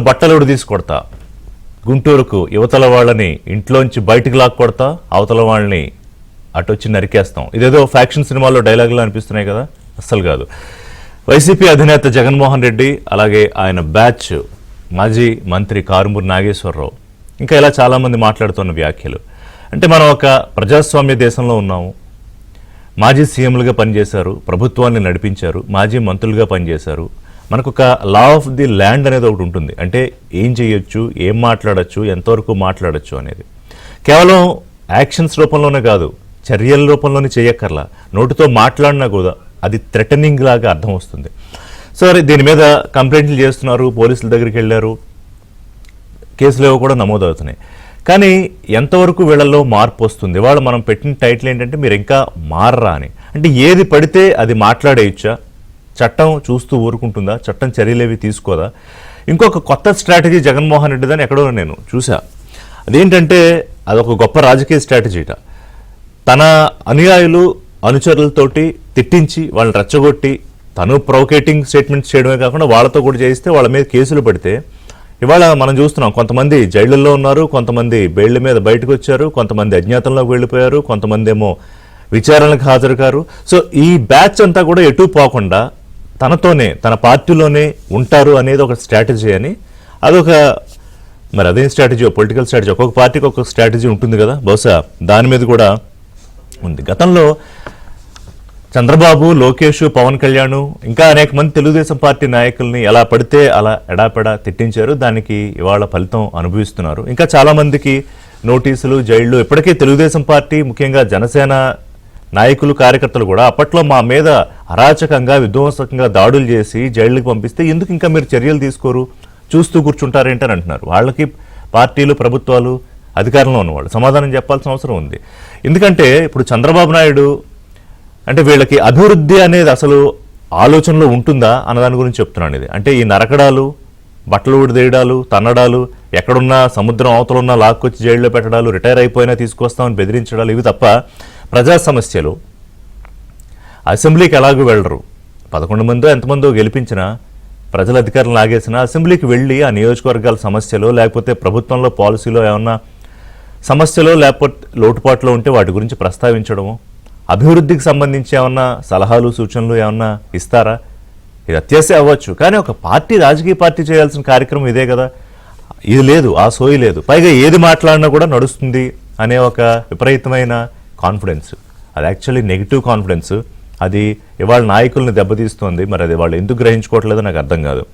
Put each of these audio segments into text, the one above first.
బట్టలు తీసి కొడతా, గుంటూరుకు యువతల వాళ్ళని ఇంట్లోంచి బయటికి లాక్ కొడతా, అవతల వాళ్ళని అటొచ్చి నరికేస్తాం. ఇదేదో ఫ్యాక్షన్ సినిమాల్లో డైలాగులు అనిపిస్తున్నాయి కదా, అస్సలు కాదు. వైసీపీ అధినేత జగన్మోహన్ రెడ్డి, అలాగే ఆయన బ్యాచ్ మాజీ మంత్రి కారుమూరి నాగేశ్వరరావు, ఇంకా ఇలా చాలామంది మాట్లాడుతున్న వ్యాఖ్యలు. అంటే మనం ఒక ప్రజాస్వామ్య దేశంలో ఉన్నాము. మాజీ సీఎంలుగా పనిచేశారు, ప్రభుత్వాన్ని నడిపించారు, మాజీ మంత్రులుగా పనిచేశారు. మనకు ఒక లా ఆఫ్ ది ల్యాండ్ అనేది ఒకటి ఉంటుంది. అంటే ఏం చేయొచ్చు, ఏం మాట్లాడచ్చు, ఎంతవరకు మాట్లాడచ్చు అనేది కేవలం యాక్షన్స్ రూపంలోనే కాదు, చర్యల రూపంలోనే చేయక్కర్లా. నోటితో మాట్లాడినా కూడా అది థ్రెటనింగ్ లాగా అర్థం వస్తుంది. సో దీని మీద కంప్లైంట్లు చేస్తున్నారు, పోలీసుల దగ్గరికి వెళ్ళారు, కేసులు ఏవో కూడా నమోదవుతున్నాయి. కానీ ఎంతవరకు వీళ్ళల్లో మార్పు వస్తుంది? వాళ్ళు మనం పెట్టిన టైటిల్ ఏంటంటే మీరు ఇంకా మారరా అని. అంటే ఏది పడితే అది మాట్లాడేయచ్చా? చట్టం చూస్తూ ఊరుకుంటుందా? చట్టం చర్యలేవి తీసుకోదా? ఇంకొక కొత్త స్ట్రాటజీ జగన్మోహన్ రెడ్డిదని ఎక్కడో నేను చూసా. అదేంటంటే అదొక గొప్ప రాజకీయ స్ట్రాటజీట. తన అనుయాయులు అనుచరులతోటి తిట్టించి వాళ్ళని రెచ్చగొట్టి తను ప్రొవోకేటింగ్ స్టేట్మెంట్స్ చేయడమే కాకుండా వాళ్ళతో కూడా చేయిస్తే వాళ్ళ మీద కేసులు పడితే ఇవాళ మనం చూస్తున్నాం, కొంతమంది జైళ్లలో ఉన్నారు, కొంతమంది బెయిళ్ల మీద బయటకు వచ్చారు, కొంతమంది అజ్ఞాతంలోకి వెళ్ళిపోయారు, కొంతమంది ఏమో విచారణకు హాజరు కారు. సో ఈ బ్యాచ్ అంతా కూడా ఎటు పోకుండా తనతోనే తన పార్టీలోనే ఉంటారు అనేది ఒక స్ట్రాటజీ అని. అదొక మరి అదేం స్ట్రాటజీ, పొలిటికల్ స్ట్రాటజీ. ఒక్కొక్క పార్టీకి ఒక్కొక్క స్ట్రాటజీ ఉంటుంది కదా, బహుశా దాని మీద కూడా ఉంది. గతంలో చంద్రబాబు, లోకేష్, పవన్ కళ్యాణ్ ఇంకా అనేక మంది తెలుగుదేశం పార్టీ నాయకుల్ని ఎలా పడితే అలా ఎడాపెడా తిట్టించారు. దానికి ఇవాళ ఫలితం అనుభవిస్తున్నారు. ఇంకా చాలామందికి నోటీసులు, జైళ్లు. ఇప్పటికే తెలుగుదేశం పార్టీ, ముఖ్యంగా జనసేన నాయకులు, కార్యకర్తలు కూడా అప్పట్లో మా మీద అరాచకంగా, విధ్వంసకంగా దాడులు చేసి జైళ్ళకి పంపిస్తే ఎందుకు ఇంకా మీరు చర్యలు తీసుకోరు, చూస్తూ కూర్చుంటారేంటని అంటున్నారు. వాళ్ళకి పార్టీలు, ప్రభుత్వాలు, అధికారంలో ఉన్నవాళ్ళు సమాధానం చెప్పాల్సిన అవసరం ఉంది. ఎందుకంటే ఇప్పుడు చంద్రబాబు నాయుడు అంటే వీళ్ళకి అభివృద్ధి అనేది అసలు ఆలోచనలో ఉంటుందా అన్న దాని గురించి చెప్తున్నాను. ఇది అంటే ఈ నరకడాలు, బట్టలు ఊడిదేయడాలు, తన్నడాలు, ఎక్కడున్నా సముద్రం అవతలున్నా లాక్కొచ్చి జైల్లో పెట్టడాలు, రిటైర్ అయిపోయినా తీసుకొస్తామని బెదిరించడాలు, ఇవి తప్ప ప్రజా సమస్యలు. అసెంబ్లీకి ఎలాగూ వెళ్ళరు. 11 మందో ఎంతమందో గెలిపించినా, ప్రజల అధికారులు లాగేసినా అసెంబ్లీకి వెళ్ళి ఆ నియోజకవర్గాల సమస్యలు, లేకపోతే ప్రభుత్వంలో పాలసీలో ఏమన్నా సమస్యలు లేకపోతే లోటుపాట్లు ఉంటే వాటి గురించి ప్రస్తావించడము, అభివృద్ధికి సంబంధించి ఏమన్నా సలహాలు, సూచనలు ఏమన్నా ఇస్తారా? ఇది అత్యాశ అవ్వచ్చు, కానీ ఒక పార్టీ, రాజకీయ పార్టీ చేయాల్సిన కార్యక్రమం ఇదే కదా. ఇది లేదు, ఆ సోయి లేదు. పైగా ఏది మాట్లాడినా కూడా నడుస్తుంది అనే ఒక విపరీతమైన కాన్ఫిడెన్స్. అది యాక్చువల్లీ నెగిటివ్ కాన్ఫిడెన్స్. అది ఇవాళ నాయకుల్ని దెబ్బతీస్తోంది. మరి అది వాళ్ళు ఎందుకు గ్రహించుకోవట్లేదో నాకు అర్థం కాదు.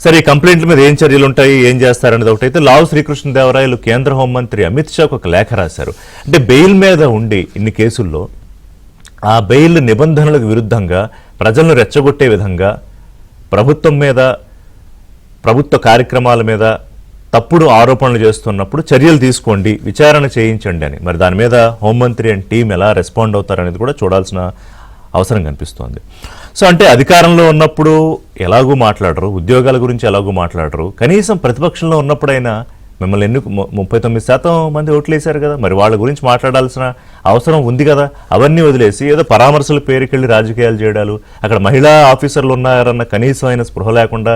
సరే, ఈ కంప్లైంట్ల మీద ఏం చర్యలు ఉంటాయి, ఏం చేస్తారనేది ఒకటైతే, లావు శ్రీకృష్ణదేవరాయలు కేంద్ర హోంమంత్రి అమిత్ షాకు ఒక లేఖ రాశారు. అంటే బెయిల్ మీద ఉండి ఇన్ని కేసుల్లో ఆ బెయిల్ నిబంధనలకు విరుద్ధంగా, ప్రజలను రెచ్చగొట్టే విధంగా, ప్రభుత్వం మీద, ప్రభుత్వ కార్యక్రమాల మీద తప్పుడు ఆరోపణలు చేస్తున్నప్పుడు చర్యలు తీసుకోండి, విచారణ చేయించండి అని. మరి దాని మీద హోంమంత్రి అండ్ టీం ఎలా రెస్పాండ్ అవుతారనేది కూడా చూడాల్సిన అవసరం కనిపిస్తోంది. సో అంటే అధికారంలో ఉన్నప్పుడు ఎలాగూ మాట్లాడరు, ఉద్యోగాల గురించి ఎలాగూ మాట్లాడరు. కనీసం ప్రతిపక్షంలో ఉన్నప్పుడైనా మిమ్మల్ని 39% మంది ఓట్లు వేశారు కదా, మరి వాళ్ళ గురించి మాట్లాడాల్సిన అవసరం ఉంది కదా. అవన్నీ వదిలేసి ఏదో పరామర్శల పేరుకెళ్ళి రాజకీయాలు చేయడాలు, అక్కడ మహిళా ఆఫీసర్లు ఉన్నారన్న కనీసమైన స్పృహ లేకుండా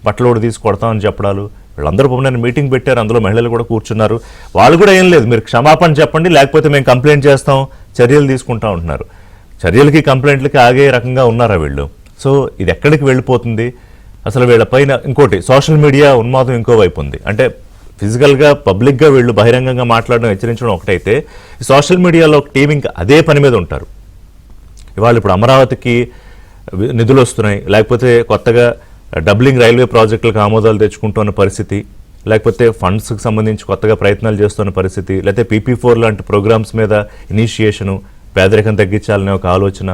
బట్టలోడు తీసి కొడతామని చెప్పడాలు. వీళ్ళందరూ పొమ్మని మీటింగ్ పెట్టారు, అందులో మహిళలు కూడా కూర్చున్నారు. వాళ్ళు కూడా ఏం లేదు, మీరు క్షమాపణ చెప్పండి, లేకపోతే మేము కంప్లైంట్ చేస్తాం, చర్యలు తీసుకుంటా ఉంటున్నారు. చర్యలకి, కంప్లైంట్లకి ఆగే రకంగా ఉన్నారా వీళ్ళు? సో ఇది ఎక్కడికి వెళ్ళిపోతుంది అసలు? వీళ్ళపైన ఇంకోటి, సోషల్ మీడియా ఉన్మాదం ఇంకో వైపు ఉంది. అంటే ఫిజికల్గా, పబ్లిక్గా వీళ్ళు బహిరంగంగా మాట్లాడడం, హెచ్చరించడం ఒకటైతే, సోషల్ మీడియాలో ఒక టీం ఇంకా అదే పని మీద ఉంటారు. ఇవాళ ఇప్పుడు అమరావతికి నిధులు వస్తున్నాయి, లేకపోతే కొత్తగా డబ్లింగ్ రైల్వే ప్రాజెక్టులకు ఆమోదాలు తెచ్చుకుంటున్న పరిస్థితి, లేకపోతే ఫండ్స్కి సంబంధించి కొత్తగా ప్రయత్నాలు చేస్తున్న పరిస్థితి, లేకపోతే PP4 లాంటి ప్రోగ్రామ్స్ మీద ఇనిషియేషను, పేదరికం తగ్గించాలనే ఒక ఆలోచన,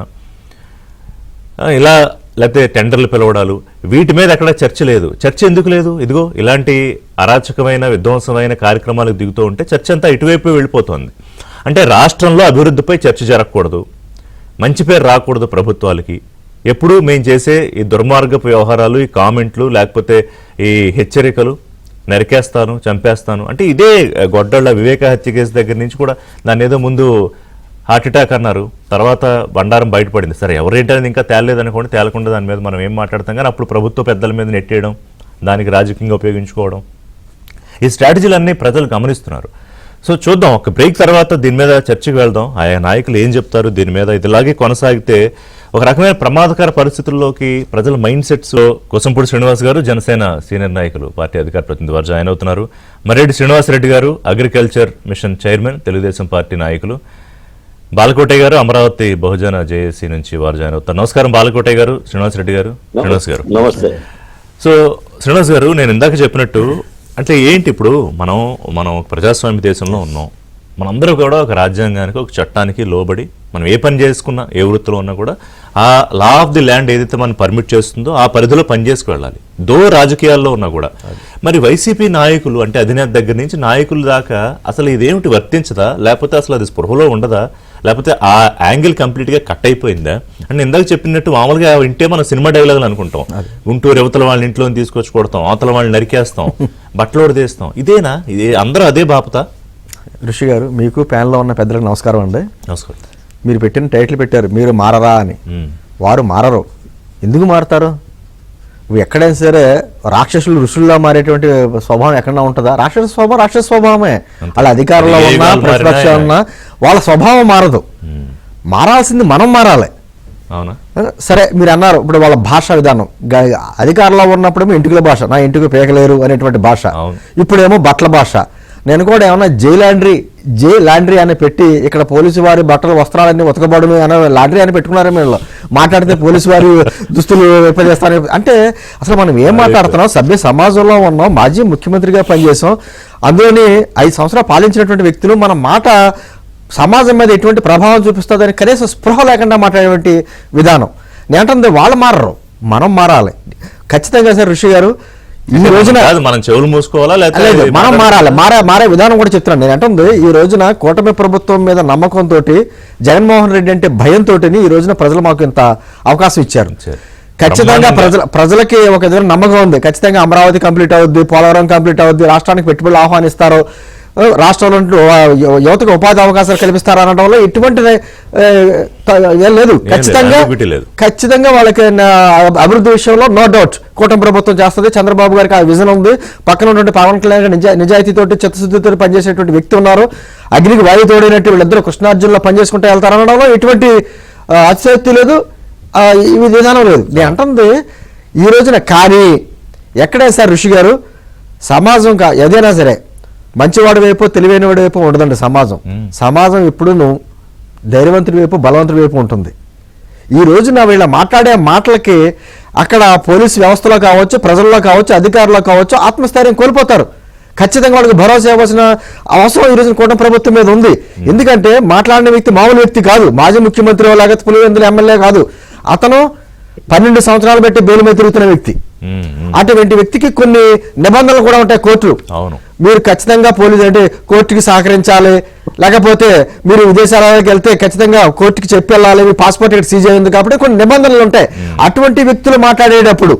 ఇలా లేకపోతే టెండర్లు పిలవడాలు, వీటి మీద ఎక్కడ చర్చ లేదు. చర్చ ఎందుకు లేదు? ఇదిగో ఇలాంటి అరాచకమైన, విధ్వంసమైన కార్యక్రమాలకు దిగుతూ ఉంటే చర్చ అంతా ఇటువైపు వెళ్ళిపోతుంది. అంటే రాష్ట్రంలో అభివృద్ధిపై చర్చ జరగకూడదు, మంచి పేరు రాకూడదు ప్రభుత్వాలకి. ఎప్పుడూ మేము చేసే ఈ దుర్మార్గపు వ్యవహారాలు, ఈ కామెంట్లు, లేకపోతే ఈ హెచ్చరికలు, నరికేస్తాను, చంపేస్తాను అంటే ఇదే గొడ్డళ్ళ వివేక హత్య కేసు దగ్గర నుంచి కూడా దాన్ని ఏదో ముందు హార్ట్ అటాక్ అన్నారు, తర్వాత బండారం బయటపడింది. సరే, ఎవరేంటనేది ఇంకా తేలలేదనుకోండి, తేలకుండా దాని మీద మనం ఏం మాట్లాడతాం. కానీ అప్పుడు ప్రభుత్వ పెద్దల మీద నెట్టేయడం, దానికి రాజకీయంగా ఉపయోగించుకోవడం, ఈ స్ట్రాటజీలన్నీ ప్రజలు గమనిస్తున్నారు. సో చూద్దాం, ఒక బ్రేక్ తర్వాత దీని మీద చర్చకు వెళ్దాం. ఆయా నాయకులు ఏం చెప్తారు దీని మీద. ఇదిలాగే కొనసాగితే ఒక రకమైన ప్రమాదకర పరిస్థితుల్లోకి ప్రజల మైండ్ సెట్స్. కోసంపూడి శ్రీనివాస్ గారు, జనసేన సీనియర్ నాయకులు, పార్టీ అధికార ప్రతినిధి వారు జాయిన్ అవుతున్నారు. మర్రెడ్డి శ్రీనివాసరెడ్డి గారు, agriculture machine chairman, Telugu Desam party నాయకులు. బాలకోటయ్య గారు, అమరావతి బహుజన జేఏసీ నుంచి వారు జాయిన్ అవుతారు. నమస్కారం బాలకోటయ్య గారు, శ్రీనివాసరెడ్డి గారు. శ్రీనివాస్ గారు నమస్తే. సో శ్రీనివాస్ గారు, నేను ఇందాక చెప్పినట్టు అంటే ఏంటి, ఇప్పుడు మనం ఒక ప్రజాస్వామ్య దేశంలో ఉన్నాం. మనందరూ కూడా ఒక రాజ్యాంగానికి, ఒక చట్టానికి లోబడి మనం ఏ పని చేసుకున్నా, ఏ వృత్తిలో ఉన్నా కూడా ఆ లా ఆఫ్ ది ల్యాండ్ ఏదైతే మనం పర్మిట్ చేస్తుందో ఆ పరిధిలో పనిచేసుకు వెళ్ళాలి, రాజకీయాల్లో ఉన్నా కూడా. మరి వైసీపీ నాయకులు అంటే అధినేత దగ్గర నుంచి నాయకుల దాకా అసలు ఇదేమిటి వర్తించదా, లేకపోతే అసలు అది స్పృహలో ఉండదా, లేకపోతే ఆ యాంగిల్ కంప్లీట్గా కట్ అయిపోయిందా? అంటే ఇందాక చెప్పినట్టు మామూలుగా వింటే మనం సినిమా డైలాగులు అనుకుంటాం. గుంటూరు యువతల వాళ్ళని ఇంట్లో తీసుకొచ్చి కొడతాం, అవతల వాళ్ళని నరికేస్తాం, బట్టలు తీస్తాం. ఇదేనా? ఇది అందరూ అదే బాపుతా? ఋషి గారు, మీకు ప్యానెల్లో ఉన్న పెద్దలకు నమస్కారం అండి. నమస్కారం. మీరు పెట్టిన టైటిల్ పెట్టారు, మీరు మారరా అని. వారు మారరు. ఎందుకు మారుతారు? ఎక్కడైనా సరే రాక్షసులు ఋషుల్లో మారేటువంటి స్వభావం ఎక్కడన్నా ఉంటుందా? రాక్షస స్వభావమే. వాళ్ళ అధికారంలో ఉన్నా, ప్రతిపక్షం ఉన్నా వాళ్ళ స్వభావం మారదు. మారాల్సింది మనం మారాలి. అవునా? సరే, మీరు అన్నారు ఇప్పుడు వాళ్ళ భాషా విధానం. అధికారంలో ఉన్నప్పుడేమో ఇంటికుల భాష, నా ఇంటికి పేకలేరు అనేటువంటి భాష. ఇప్పుడేమో బట్టల భాష. నేను కూడా ఏమన్నా జే లాండ్రీ అని పెట్టి ఇక్కడ పోలీసు వారి బట్టలు వస్త్రాలన్నీ ఉతకబడును అని లాండ్రీ అని పెట్టుకున్నారే మీరు. మాట్లాడితే పోలీసు వారి దుస్తులు విప్పజేస్తారని అంటే అసలు మనం ఏం మాట్లాడుతున్నాం? సభ్య సమాజంలో ఉన్నాం, మాజీ ముఖ్యమంత్రిగా పనిచేసాం, అందులోని 5 సంవత్సరాలు పాలించినటువంటి వ్యక్తులు. మన మాట సమాజం మీద ఎటువంటి ప్రభావం చూపిస్తుందని కనీసం స్పృహ లేకుండా మాట్లాడేటువంటి విధానం. నేను అంటే వాళ్ళు మారరు, మనం మారాలి ఖచ్చితంగా. సార్ ఋషి గారు, ఈ రోజున మనం చెవులు మూసుకోవాలా లేదు, మనం మారాలి. మారే విధానం కూడా చెప్తున్నాను. నేను అంటుంది, ఈ రోజున కూటమి ప్రభుత్వం మీద నమ్మకంతో, జగన్మోహన్ రెడ్డి అంటే భయంతో ఈ రోజున ప్రజలు మాకు ఇంత అవకాశం ఇచ్చారు. ఖచ్చితంగా ప్రజలకి ఒక ఎదురు నమ్మకం ఉంది. ఖచ్చితంగా అమరావతి కంప్లీట్ అవుద్ది, పోలవరం కంప్లీట్ అవుద్ది, రాష్ట్రానికి పెట్టుబడులు ఆహ్వానిస్తారు, రాష్ట్రంలో యువతకు ఉపాధి అవకాశాలు కల్పిస్తారు అనడంలో ఎటువంటి ఏం లేదు. ఖచ్చితంగా వాళ్ళకి అభివృద్ధి విషయంలో నో డౌట్ కూటమి ప్రభుత్వం చేస్తుంది. చంద్రబాబు గారికి ఆ విజన్ ఉంది. పక్కన ఉన్నటువంటి పవన్ కళ్యాణ్ నిజాయితీతోటి, చిత్తశుద్ధితో పనిచేసేటువంటి వ్యక్తి ఉన్నారు. అగ్నికి వాయు తోడినట్టు వీళ్ళిద్దరూ కృష్ణార్జునులో పనిచేసుకుంటూ వెళ్తారనడంలో ఎటువంటి అతిశయోక్తి లేదు, ఈ విధానం లేదు. నేను అంటుంది ఈ రోజున. కానీ ఎక్కడే సార్ ఋషి గారు, సమాజం ఏదైనా సరే మంచివాడి వైపు, తెలివైన వాడి వైపు ఉండదండి సమాజం. సమాజం ఎప్పుడు ధైర్యవంతుడి వైపు, బలవంతుడి వైపు ఉంటుంది. ఈ రోజున వీళ్ళ మాట్లాడే మాటలకి అక్కడ పోలీసు వ్యవస్థలో కావచ్చు, ప్రజల్లో కావచ్చు, అధికారుల్లో కావచ్చు ఆత్మస్థైర్యం కోల్పోతారు. ఖచ్చితంగా వాళ్ళకి భరోసా ఇవ్వాల్సిన అవసరం ఈ రోజున కూటమి ప్రభుత్వం మీద ఉంది. ఎందుకంటే మాట్లాడిన వ్యక్తి మామూలు వ్యక్తి కాదు. మాజీ ముఖ్యమంత్రి లేకపోతే పులివెందుల ఎమ్మెల్యే కాదు. అతను 12 సంవత్సరాలు పెట్టి బెయిల్ మీద తిరుగుతున్న వ్యక్తి. అటువంటి వ్యక్తికి కొన్ని నిబంధనలు కూడా ఉంటాయి కోర్టులు. మీరు ఖచ్చితంగా పోలీసు అంటే కోర్టుకి సహకరించాలి, లేకపోతే మీరు విదేశాలకు వెళ్తే ఖచ్చితంగా కోర్టుకి చెప్పి వెళ్ళాలి, మీ పాస్పోర్ట్ ఇక్కడ సీజ్ అయింది కాబట్టి కొన్ని నిబంధనలు ఉంటాయి. అటువంటి వ్యక్తులు మాట్లాడేటప్పుడు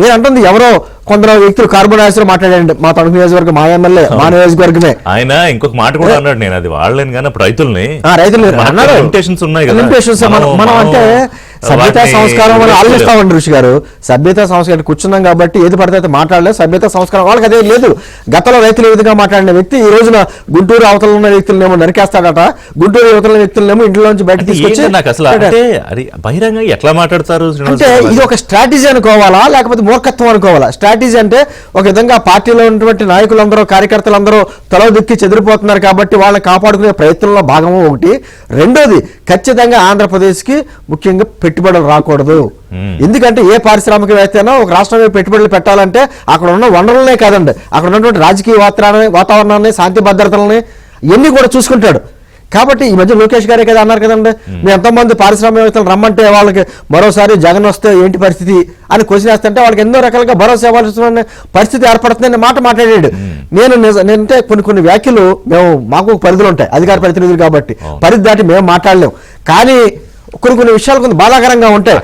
నేను అంటుంది, ఎవరో కొందరు వ్యక్తులు కార్బన్ డైఆక్సైడ్ మాట్లాడండి, మా తణుకు నియోజకవర్గం, మా ఎమ్మెల్యే, మా నియోజకవర్గమే. ఆయన ఇంకొక మాట కూడా అన్నాడు, నేను అది వాడలేను కానీ రైతులు అన్నారు. మనం అంటే సభ్యతా సంస్కారం అని ఆలోచిస్తామండి ఋషి గారు. సభ్యతా సంస్కారం కూర్చున్నాం కాబట్టి ఏది పడితే మాట్లాడలేదు. సభ్యతా సంస్కారం వాళ్ళకి అదే లేదు. గతంలో రైతులు ఏ విధంగా మాట్లాడిన వ్యక్తి ఈ రోజున గుంటూరు అవతల ఉన్న వ్యక్తులనేమో నరికేస్తాడట, గుంటూరు యువతల వ్యక్తులనేమో ఇంట్లోంచి బయట తీసుకొచ్చి బహిరంగ ఎట్లా మాట్లాడతారు అంటే ఇది ఒక స్ట్రాటజీ అనుకోవాలా, లేకపోతే మూర్ఖత్వం అనుకోవాలా? స్ట్రాటజీ అంటే ఒక విధంగా పార్టీలో ఉన్నటువంటి నాయకులందరూ, కార్యకర్తలందరూ తల దిక్కి చెదిరిపోతున్నారు కాబట్టి వాళ్ళని కాపాడుకునే ప్రయత్నంలో భాగము ఒకటి. రెండోది, ఖచ్చితంగా ఆంధ్రప్రదేశ్కి ముఖ్యంగా పెట్టుబడులు రాకూడదు. ఎందుకంటే ఏ పారిశ్రామికవేత్త అయినా ఒక రాష్ట్రం పెట్టుబడులు పెట్టాలంటే అక్కడ ఉన్న వనరులనే కాదండి, అక్కడ ఉన్నటువంటి రాజకీయ వాతావరణాన్ని, శాంతి భద్రతలని ఇవన్నీ కూడా చూసుకుంటాడు. కాబట్టి ఈ మధ్య లోకేష్ గారే కదా అన్నారు కదండి, మేము ఎంతోమంది పారిశ్రామికవేత్తలు రమ్మంటే వాళ్ళకి మరోసారి జగన్ వస్తే ఏంటి పరిస్థితి అని క్వశ్చన్ వేస్తుంటే వాళ్ళకి ఎన్నో రకాలుగా భరోసా ఇవ్వాల్సిన పరిస్థితి ఏర్పడుతుందని మాట మాట్లాడాడు. నేనంటే కొన్ని వ్యాఖ్యలు మాకు పరిధులు ఉంటాయి, అధికార ప్రతినిధులు కాబట్టి పరిధి దాటి మేము మాట్లాడలేము. కానీ కొన్ని విషయాలు కొంచెం బాధాకరంగా ఉంటాయి.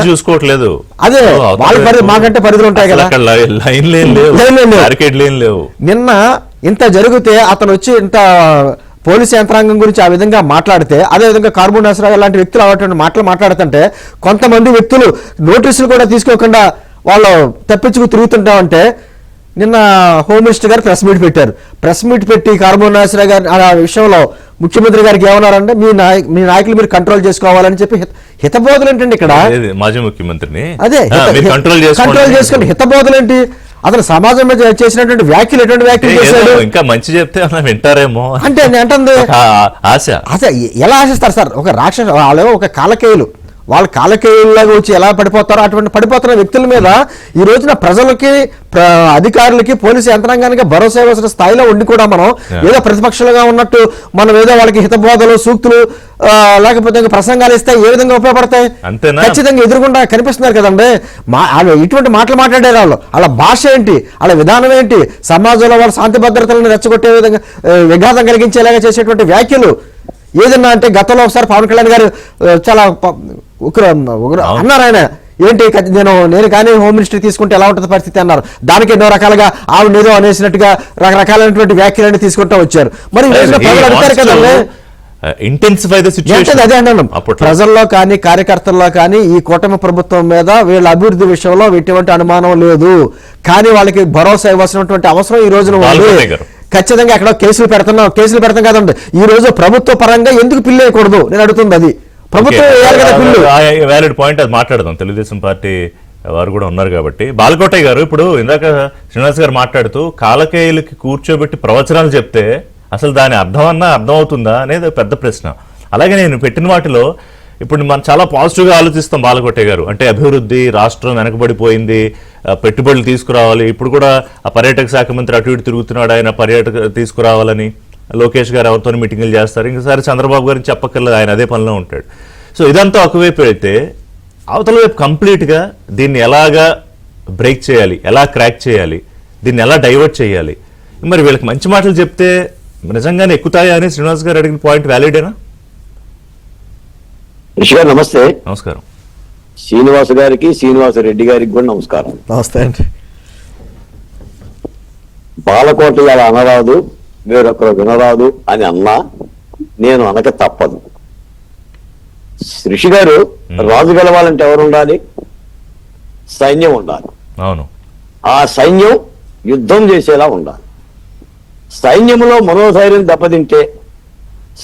చూసుకోవట్లేదు, అదే వాళ్ళ పరిధి, మాకంటే పరిధులు ఉంటాయి కదా. నిన్న ఇంత జరిగితే అతను వచ్చి ఇంత పోలీసు యంత్రాంగం గురించి ఆ విధంగా మాట్లాడితే, అదేవిధంగా కార్బన్ డైఆక్సైడ్ లాంటి వ్యక్తులు అటువంటి మాటలు మాట్లాడుతుంటే కొంతమంది వ్యక్తులు నోటీసులు కూడా తీసుకోకుండా వాళ్ళు తప్పించుకు తిరుగుతుంటామంటే నిన్న హోమ్ మినిస్టర్ గారు ప్రెస్ మీట్ పెట్టారు. ప్రెస్ మీట్ పెట్టి కారుమూరి నాగేశ్వరరావు గారి ఆ విషయంలో ముఖ్యమంత్రి గారికి ఏమన్నారంటే మీ నాయకులు మీరు కంట్రోల్ చేసుకోవాలని చెప్పి హితబోధలు ఏంటండి ఇక్కడ? మాజీ ముఖ్యమంత్రిని అదే కంట్రోల్ చేసుకోండి. హితబోధలు ఏంటి? అతను సమాజం మీద చేసినటువంటి వ్యాఖ్యలు ఎటువంటి వ్యాఖ్యలు చేశాడు? ఇంకా మంచి చెప్తే వింటారేమో అంటే అంటుంది ఆశ. ఎలా ఆశిస్తారు సార్? ఒక రాక్షస వాళ్ళు ఒక కాలకేయులు, వాళ్ళ కాలకేయుల్లాగా వచ్చి ఎలా పడిపోతారో అటువంటి పడిపోతున్న వ్యక్తుల మీద ఈ రోజున ప్రజలకి అధికారులకి పోలీసు యంత్రాంగానికి భరోసా ఇవ్వాల్సిన స్థాయిలో ఉండి కూడా మనం ఏదో ప్రతిపక్షాలుగా ఉన్నట్టు మనం ఏదో వాళ్ళకి హితబోధలు సూక్తులు లేకపోతే ప్రసంగాలు ఇస్తే ఏ విధంగా ఉపయోగపడతాయి? ఖచ్చితంగా ఎదురుకుండా కనిపిస్తున్నారు కదండి. ఇటువంటి మాటలు మాట్లాడే వాళ్ళు వాళ్ళ భాష ఏంటి, వాళ్ళ విధానం ఏంటి, సమాజంలో వాళ్ళ శాంతి భద్రతలను రెచ్చగొట్టే విధంగా విఘాతం కలిగించేలాగా చేసేటువంటి వ్యాఖ్యలు ఏదన్నా అంటే గతంలో ఒకసారి పవన్ కళ్యాణ్ గారు చాలా అన్నారు. ఆయన ఏంటి నేను కానీ హోమ్ మినిస్టర్ తీసుకుంటే ఎలా ఉంటుంది పరిస్థితి అన్నారు. దానికి ఎన్నో రకాలుగా ఆవిడ ఏదో అనేసినట్టుగా రకరకాలైనటువంటి వ్యాఖ్యలన్నీ తీసుకుంటూ వచ్చారు. మరి ప్రజలు అడుగుతారు కదండి, అదే అన్నాను. ప్రజల్లో కానీ కార్యకర్తల్లో కానీ ఈ కూటమి ప్రభుత్వం మీద వీళ్ళ అభివృద్ధి విషయంలో ఎటువంటి అనుమానం లేదు, కానీ వాళ్ళకి భరోసా ఇవ్వాల్సినటువంటి అవసరం ఈ రోజున ఉంది. ఖచ్చితంగా ఎక్కడో కేసులు పెడతాం కదండి. ఈ రోజు ప్రభుత్వ పరంగా ఎందుకు పిల్లు వేయకూడదు నేను అడుగుతుంది. అది ప్రభుత్వం వ్యాలిడ్ పాయింట్, అది మాట్లాడదాం. తెలుగుదేశం పార్టీ వారు కూడా ఉన్నారు కాబట్టి. బాలకోటయ్య గారు, ఇప్పుడు ఇందాక శ్రీనివాస్ గారు మాట్లాడుతూ కాలకేయులకి కూర్చోబెట్టి ప్రవచనాలు చెప్తే అసలు దాని అర్థం అవుతుందా అనేది పెద్ద ప్రశ్న. అలాగే నేను పెట్టిన వాటిలో ఇప్పుడు మనం చాలా పాజిటివ్గా ఆలోచిస్తాం బాలకోటయ్య గారు. అంటే అభివృద్ధి, రాష్ట్రం వెనకబడిపోయింది, పెట్టుబడులు తీసుకురావాలి. ఇప్పుడు కూడా ఆ పర్యాటక శాఖ మంత్రి అటు ఇటు తిరుగుతున్నాడు, ఆయన పర్యాటక తీసుకురావాలని. లోకేష్ గారు ఎవరితో మీటింగ్లు చేస్తారు. ఇంకోసారి చంద్రబాబు గారిని చెప్పక్కర్లేదు, ఆయన అదే పనిలో ఉంటాడు. సో ఇదంతా ఒకవైపు వెళ్తే అవతల వైపు కంప్లీట్గా దీన్ని ఎలాగా బ్రేక్ చేయాలి, ఎలా క్రాక్ చేయాలి, దీన్ని ఎలా డైవర్ట్ చేయాలి, మరి వీళ్ళకి మంచి మాటలు చెప్తే నిజంగానే ఎక్కుతాయా అని శ్రీనివాస్ గారు అడిగిన పాయింట్ వ్యాలిడేనా? రిషి గారు నమస్తే. నమస్కారం. శ్రీనివాస గారికి, శ్రీనివాస రెడ్డి గారికి కూడా నమస్కారం. నమస్తే అండి. బాలకోట ఇలా అనరాదు, వేరొకరు వినరాదు అని అన్నా నేను అనక తప్పదు. రిషి గారు, రాజు గెలవాలంటే ఎవరు ఉండాలి? సైన్యం ఉండాలి. అవును. ఆ సైన్యం యుద్ధం చేసేలా ఉండాలి. సైన్యంలో మనోధైర్యం దెబ్బతింటే,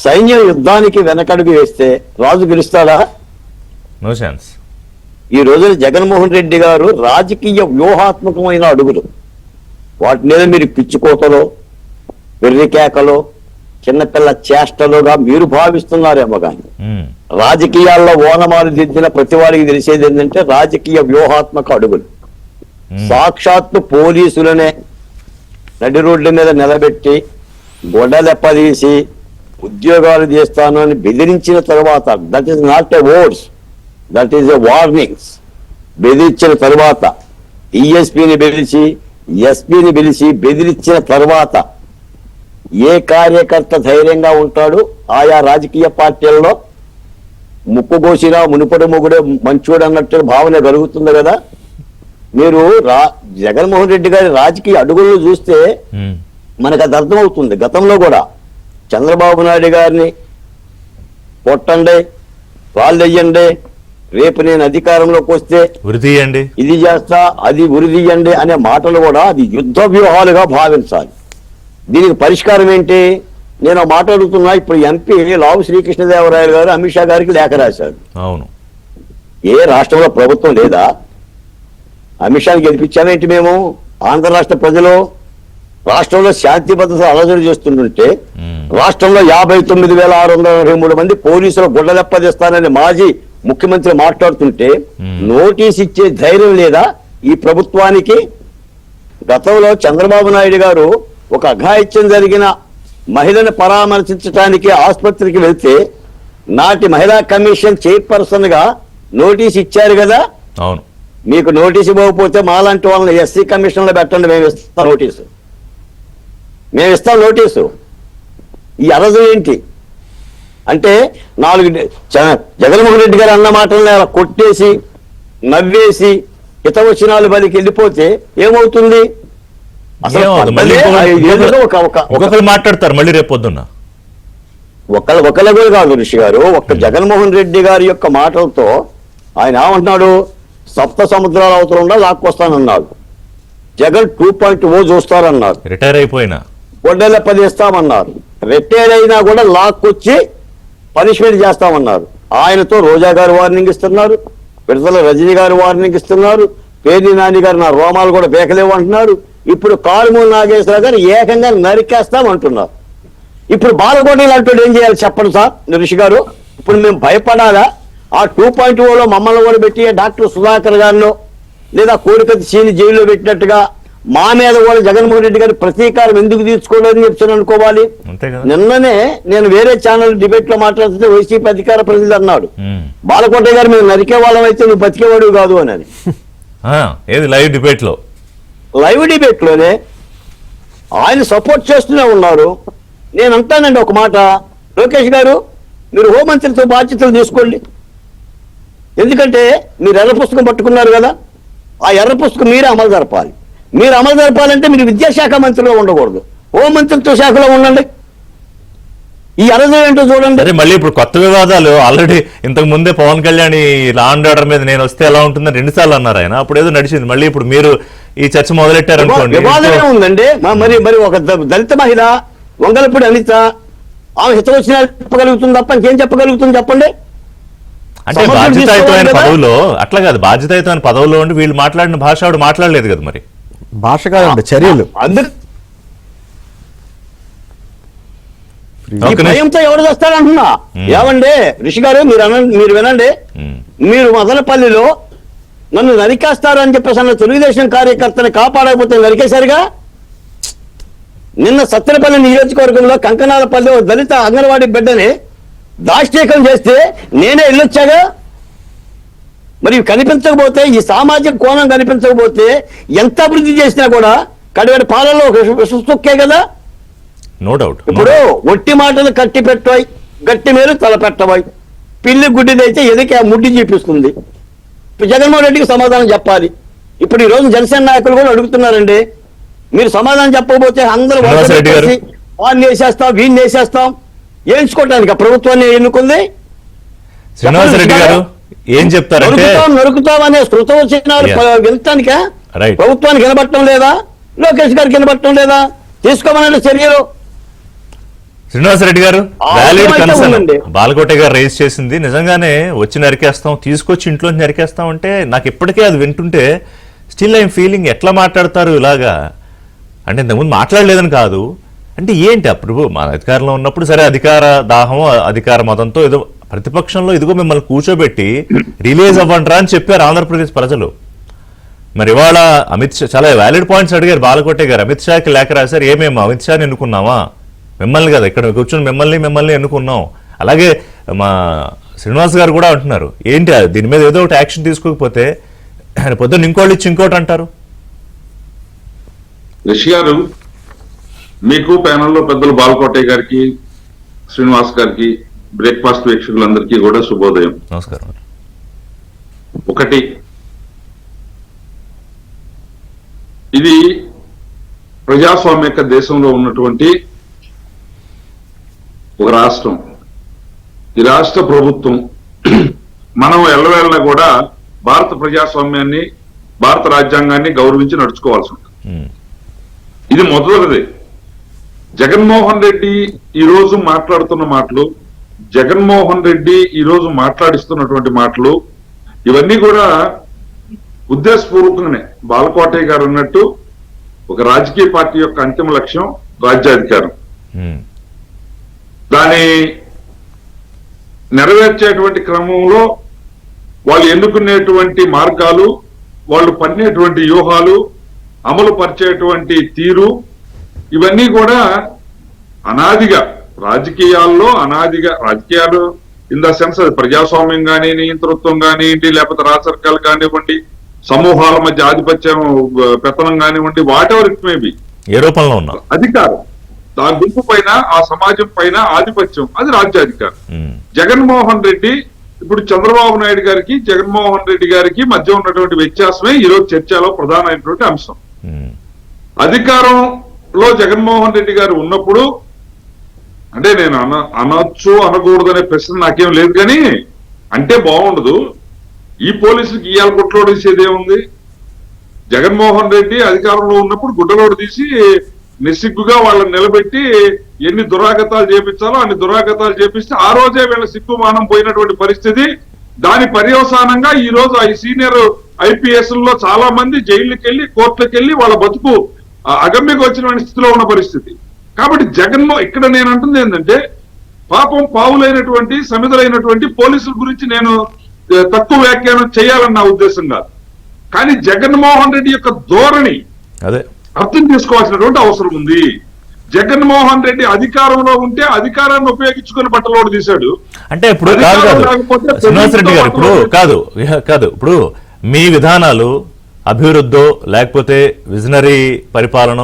సైన్యం యుద్ధానికి వెనకడుగు వేస్తే రాజు గెలుస్తాడా? No chance. ఈ రోజున జగన్మోహన్ రెడ్డి గారు రాజకీయ వ్యూహాత్మకమైన అడుగులు, వాటి మీద మీరు పిచ్చుకోతలో, వెర్రికేకలో, చిన్నపిల్ల చేష్టలుగా మీరు భావిస్తున్నారేమో కానీ రాజకీయాల్లో ఓనమాలు దిద్దిన ప్రతి వాడికి తెలిసేది ఏంటంటే రాజకీయ వ్యూహాత్మక అడుగులు. సాక్షాత్తు పోలీసులనే నడి రోడ్ల మీద నిలబెట్టి గొడ్డలెప్పదీసి ఉద్యోగాలు చేస్తాను అని బెదిరించిన తర్వాత, that is not a words, that is a warnings. బెదిరించిన తర్వాత ఈఎస్పీని పిలిచి, ఎస్పీని పిలిచి బెదిరించిన తర్వాత ఏ కార్యకర్త ధైర్యంగా ఉంటాడు? ఆయా రాజకీయ పార్టీల్లో ముక్కు కోసినా మునుపటి మొగుడే మంచోడు అన్నట్టు భావన కలుగుతుంది కదా. మీరు జగన్మోహన్ రెడ్డి గారి రాజకీయ అడుగులను చూస్తే మనకు అది అర్థమవుతుంది. గతంలో కూడా చంద్రబాబు నాయుడు గారిని కొట్టండి, వాళ్ళెయ్యండి, రేపు నేను అధికారంలోకి వస్తే ఉరిదీయండి, ఇది చేస్తా, అది ఉరిదీయండి అనే మాటలు కూడా అది యుద్ధ వ్యూహాలుగా భావించాలి. దీనికి పరిష్కారం ఏంటి? నేను మాట్లాడుతున్నా. ఇప్పుడు ఎంపీ లావు శ్రీకృష్ణదేవరాయలు గారు అమిత్ షా గారికి లేఖ రాశారు. అవును. ఏ రాష్ట్రంలో ప్రభుత్వం లేదా? అమిత్ షాని గెలిపించామేంటి మేము? ఆంధ్ర రాష్ట్ర ప్రజలు రాష్ట్రంలో శాంతి భద్రతలు అలజడి చేస్తుంటే రాష్ట్రంలో 59,623 మంది పోలీసులు గుడ్డలెప్పదిస్తానని మాజీ ముఖ్యమంత్రి మాట్లాడుతుంటే నోటీస్ ఇచ్చే ధైర్యం లేదా ఈ ప్రభుత్వానికి? గతంలో చంద్రబాబు నాయుడు గారు ఒక అఘాయిత్యం జరిగిన మహిళను పరామర్శించడానికి ఆసుపత్రికి వెళ్తే నాటి మహిళా కమిషన్ చైర్పర్సన్ గా నోటీస్ ఇచ్చారు కదా. అవును. మీకు నోటీస్ ఇవ్వకపోతే మాలాంటి వాళ్ళని ఎస్సీ కమిషన్ లో పెట్టండి, మేము ఇస్తాం నోటీసు, మేము ఇస్తాం నోటీసు. ఈ అరజు ఏంటి అంటే జగన్మోహన్ రెడ్డి గారు అన్న మాటలను అలా కొట్టేసి నవ్వేసి హితవచనాలు బలికి వెళ్ళిపోతే ఏమవుతుంది? ఒకరు మాట్లాడతారు మళ్ళీ రేపు పొద్దున్న. ఒకళ్ళే కాదు ఋషి గారు, ఒక్క జగన్మోహన్ రెడ్డి గారి యొక్క మాటలతో ఆయన ఏమంటున్నాడు? సప్త సముద్రాల అవతల లాక్కొస్తానన్నాడు. జగన్ 2.0 చూస్తారన్నారు. రిటైర్ అయిపోయినా గొడ్డెల 10 ఇస్తామన్నారు. రిటైర్ అయినా కూడా లాక్కొచ్చి పనిష్మెంట్ చేస్తామన్నారు. ఆయనతో రోజా గారు వార్నింగ్ ఇస్తున్నారు, విడుదల రజనీ గారు వార్నింగ్ ఇస్తున్నారు, పేర్ని నాని గారు నా రోమాలు కూడా బేకలేవు అంటున్నారు. ఇప్పుడు కారుమూల నాగేశ్వర గారు ఏకంగా నరికేస్తామంటున్నారు. ఇప్పుడు బాలకోటి లాంటి ఏం చేయాలి చెప్పండి సార్ ఋషి గారు? ఇప్పుడు మేము భయపడాలా? ఆ 2.0లో మమ్మల్ని కూడా పెట్టి డాక్టర్ సుధాకర్ గారిలో లేదా కోడికత్తి సీని జైల్లో పెట్టినట్టుగా మా మీద కూడా జగన్మోహన్ రెడ్డి గారి ప్రతీకారం ఎందుకు తీర్చుకోలేదని చెప్తాను అనుకోవాలి. అంతే కదా. నిన్ననే నేను వేరే ఛానల్ డిబేట్ లో మాట్లాడుతుంటే వైసీపీ అధికార ప్రతినిధి అన్నాడు, బాలకోట గారు మేము నరికే వాళ్ళం అయితే నువ్వు బతికేవాడు కాదు అని. ఏది లైవ్ డిబేట్ లో? లైవ్ డిబేట్ లోనే ఆయన సపోర్ట్ చేస్తూనే ఉన్నారు. నేను అంటానండి ఒక మాట, లోకేష్ గారు మీరు హోంమంత్రితో బాధ్యతలు తీసుకోండి. ఎందుకంటే మీరు ఎర్ర పుస్తకం పట్టుకున్నారు కదా, ఆ ఎర్ర పుస్తకం మీరే అమలు జరపాలి. మీరు అమలు జరపాలంటే మీరు విద్యాశాఖ మంత్రిలో ఉండకూడదు, హోంమంత్రిత్వ శాఖలో ఉండండి. ఈ అరజం ఏంటో చూడండి. అదే మళ్ళీ ఇప్పుడు కొత్త వివాదాలు ఆల్రెడీ ఇంతకు ముందే Pawan Kalyan law and order మీద నేను వస్తే ఎలా ఉంటుందని 2 సార్లు అన్నారు ఆయన. అప్పుడు ఏదో నడిచింది, మళ్ళీ ఇప్పుడు మీరు ఈ చర్చ మొదలెట్టారనుకోండి. వివాదమే ఉందండి. మరి ఒక దళిత మహిళ వంగలపూడి అనిత ఆమె హితవచన చెప్పగలుగుతుంది తప్ప ఇంకేం చెప్పగలుగుతుంది చెప్పండి? అంటే బాధ్యతాయుతమైన పదవులో అట్లా కాదు, బాధ్యతాయుతమైన పదవులో ఉండి వీళ్ళు మాట్లాడిన భాష ఆవిడ మాట్లాడలేదు కదా. మరి భాష కాదండి, చర్యలు. భయంతో ఎవరు చేస్తారంటున్నా. ఏమండి ఋషి గారు మీరు వినండి, మీరు మదనపల్లిలో నన్ను నరికేస్తారని చెప్పేసి అన్న తెలుగుదేశం కార్యకర్తని కాపాడకపోతే నరికేశారుగా. నిన్న సత్తెనపల్లి నియోజకవర్గంలో కంకనాలపల్లి దళిత అంగన్వాడీ బిడ్డని దాష్టీకం చేస్తే నేనే వెళ్ళొచ్చాగా. మరి కనిపించకపోతే, ఈ సామాజిక కోణం కనిపించకపోతే ఎంత అభివృద్ధి చేసినా కూడా కడివెడ పాలలో విశ్వస్తొక్కే కదా. No doubt. ఇప్పుడు ఒట్టి మాటలు కట్టి పెట్టాయి, గట్టి మేలు తల పెట్టవాయి. పిల్లి గుడ్డిదైతే ఎదికి ముడ్డి చూపిస్తుంది. జగన్మోహన్ రెడ్డికి సమాధానం చెప్పాలి. ఇప్పుడు ఈ రోజు జనసేన నాయకులు కూడా అడుగుతున్నారండి, మీరు సమాధానం చెప్పకపోతే అందరూ వాడిని వేసేస్తాం వీడిని వేసేస్తాం. వేయించుకోవటానికి ప్రభుత్వాన్ని ఎన్నుకుంది. శ్రీనివాసరెడ్డి గారు ఏం చెప్తారంటే నరుకుతాం అనే శృతవచనాలు వినటానికా ప్రభుత్వానికి వినబట్టం లేదా? లోకేష్ గారికి వినబట్టం లేదా? తీసుకోమనే చర్యలు. శ్రీనివాసరెడ్డి గారు వ్యాలిడ్ కన్సర్న్ బాలకోట గారు రైజ్ చేసింది నిజంగానే వచ్చి నరికేస్తాం, తీసుకొచ్చి ఇంట్లోంచి నరికేస్తాం అంటే నాకు ఇప్పటికే అది వింటుంటే స్టిల్ ఐఎమ్ ఫీలింగ్ ఎట్లా మాట్లాడతారు ఇలాగా. అంటే ఇంతకుముందు మాట్లాడలేదని కాదు, అంటే ఏంటి అప్పుడు మన అధికారంలో ఉన్నప్పుడు సరే అధికార దాహం అధికార మతంతో ఏదో ప్రతిపక్షంలో ఇదిగో మిమ్మల్ని కూర్చోబెట్టి రిలీజ్ అవ్వంట్రా అని చెప్పారు ఆంధ్రప్రదేశ్ ప్రజలు. మరి ఇవాళ అమిత్ షా చాలా వ్యాలిడ్ పాయింట్స్ అడిగారు బాలకోటే గారు. అమిత్ షాకి లేఖ రాశారు, ఏమేమో అమిత్ షాని ఎన్నుకున్నావా? మిమ్మల్ని కదా ఇక్కడ కూర్చొని మిమ్మల్ని ఎన్నుకున్నాం. అలాగే మా శ్రీనివాస్ గారు కూడా అంటున్నారు, ఏంటి దీని మీద ఏదో ఒకటి యాక్షన్ తీసుకోకపోతే పొద్దున్న ఇంకోళ్ళు ఇచ్చి ఇంకోటి అంటారు. రిషి గారు, మీకు ప్యానల్లో పెద్దలు బాలకోటయ్య గారికి, శ్రీనివాస్ గారికి, బ్రేక్ఫాస్ట్ వీక్షకులందరికీ కూడా శుభోదయం. నమస్కారం. ఒకటి, ఇది ప్రజాస్వామ్యక దేశంలో ఉన్నటువంటి ఒక రాష్ట్రం. ఈ రాష్ట్ర ప్రభుత్వం మనం ఎల్లవేళ కూడా భారత ప్రజాస్వామ్యాన్ని, భారత రాజ్యాంగాన్ని గౌరవించి నడుచుకోవాల్సి ఉంటుంది. ఇది మొదటిది. జగన్మోహన్ రెడ్డి ఈ రోజు మాట్లాడుతున్న మాటలు, జగన్మోహన్ రెడ్డి ఈ రోజు మాట్లాడిస్తున్నటువంటి మాటలు, ఇవన్నీ కూడా ఉద్దేశపూర్వకంగానే బాలకోటయ్య గారు అన్నట్టు ఒక రాజకీయ పార్టీ యొక్క అంతిమ లక్ష్యం రాజ్యాధికారం. దాన్ని నెరవేర్చేటువంటి క్రమంలో వాళ్ళు ఎన్నుకునేటువంటి మార్గాలు, వాళ్ళు పన్నేటువంటి వ్యూహాలు, అమలు పరిచేటువంటి తీరు, ఇవన్నీ కూడా అనాదిగా రాజకీయాల్లో రాజకీయాలు ఇన్ ద సెన్స్ అది ప్రజాస్వామ్యం కానీ, నియంతృత్వం కానివ్వండి, లేకపోతే రాజసర్కాలు కానివ్వండి, సమూహాల మధ్య ఆధిపత్యం పెత్తనం కానివ్వండి, whatever it may be, ఏ రూపంలో ఉన్నా అధికారం, ఆ గుంపు పైన, ఆ సమాజం పైన ఆధిపత్యం, అది రాజ్యాధికారం. జగన్మోహన్ రెడ్డి, ఇప్పుడు చంద్రబాబు నాయుడు గారికి జగన్మోహన్ రెడ్డి గారికి మధ్య ఉన్నటువంటి వ్యత్యాసమే ఈరోజు చర్చలో ప్రధానమైనటువంటి అంశం. అధికారంలో జగన్మోహన్ రెడ్డి గారు ఉన్నప్పుడు, అంటే నేను అనొచ్చు అనకూడదు అనే ప్రశ్న నాకేం లేదు, కానీ అంటే బాగుండదు. ఈ పోలీసులకి ఇవాళ గుడ్లోడు తీసేది ఏముంది? జగన్మోహన్ రెడ్డి అధికారంలో ఉన్నప్పుడు గుడ్డలోడు తీసి నిస్సిగ్గుగా వాళ్ళని నిలబెట్టి ఎన్ని దురాగతాలు చేపించాలో అన్ని దురాగతాలు చేపిస్తే ఆ రోజే వీళ్ళ సిగ్గుమానం పోయినటువంటి పరిస్థితి. దాని పర్యవసానంగా ఈ రోజు ఈ సీనియర్ ఐపీఎస్ లో చాలా మంది జైళ్ళకి వెళ్ళి కోర్టులకు వెళ్ళి వాళ్ళ బతుకు అగమ్యకు వచ్చిన స్థితిలో ఉన్న పరిస్థితి. కాబట్టి ఇక్కడ నేను అంటుంది ఏంటంటే, పాపం పావులైనటువంటి సమిధులైనటువంటి పోలీసుల గురించి నేను తక్కువ వ్యాఖ్యానం చేయాలని నా ఉద్దేశం కాదు. కానీ జగన్మోహన్ రెడ్డి యొక్క ధోరణి అదే అర్థం చేసుకోవాల్సినటువంటి అవసరం ఉంది. జగన్మోహన్ రెడ్డి అధికారంలో ఉంటే అధికారాన్ని ఉపయోగించుకొని బట్టలోడు తీశాడు. అంటే ఇప్పుడు శ్రీనివాస్ రెడ్డి గారు ఇప్పుడు మీ విధానాలు అభివృద్ధో లేకపోతే విజనరీ పరిపాలన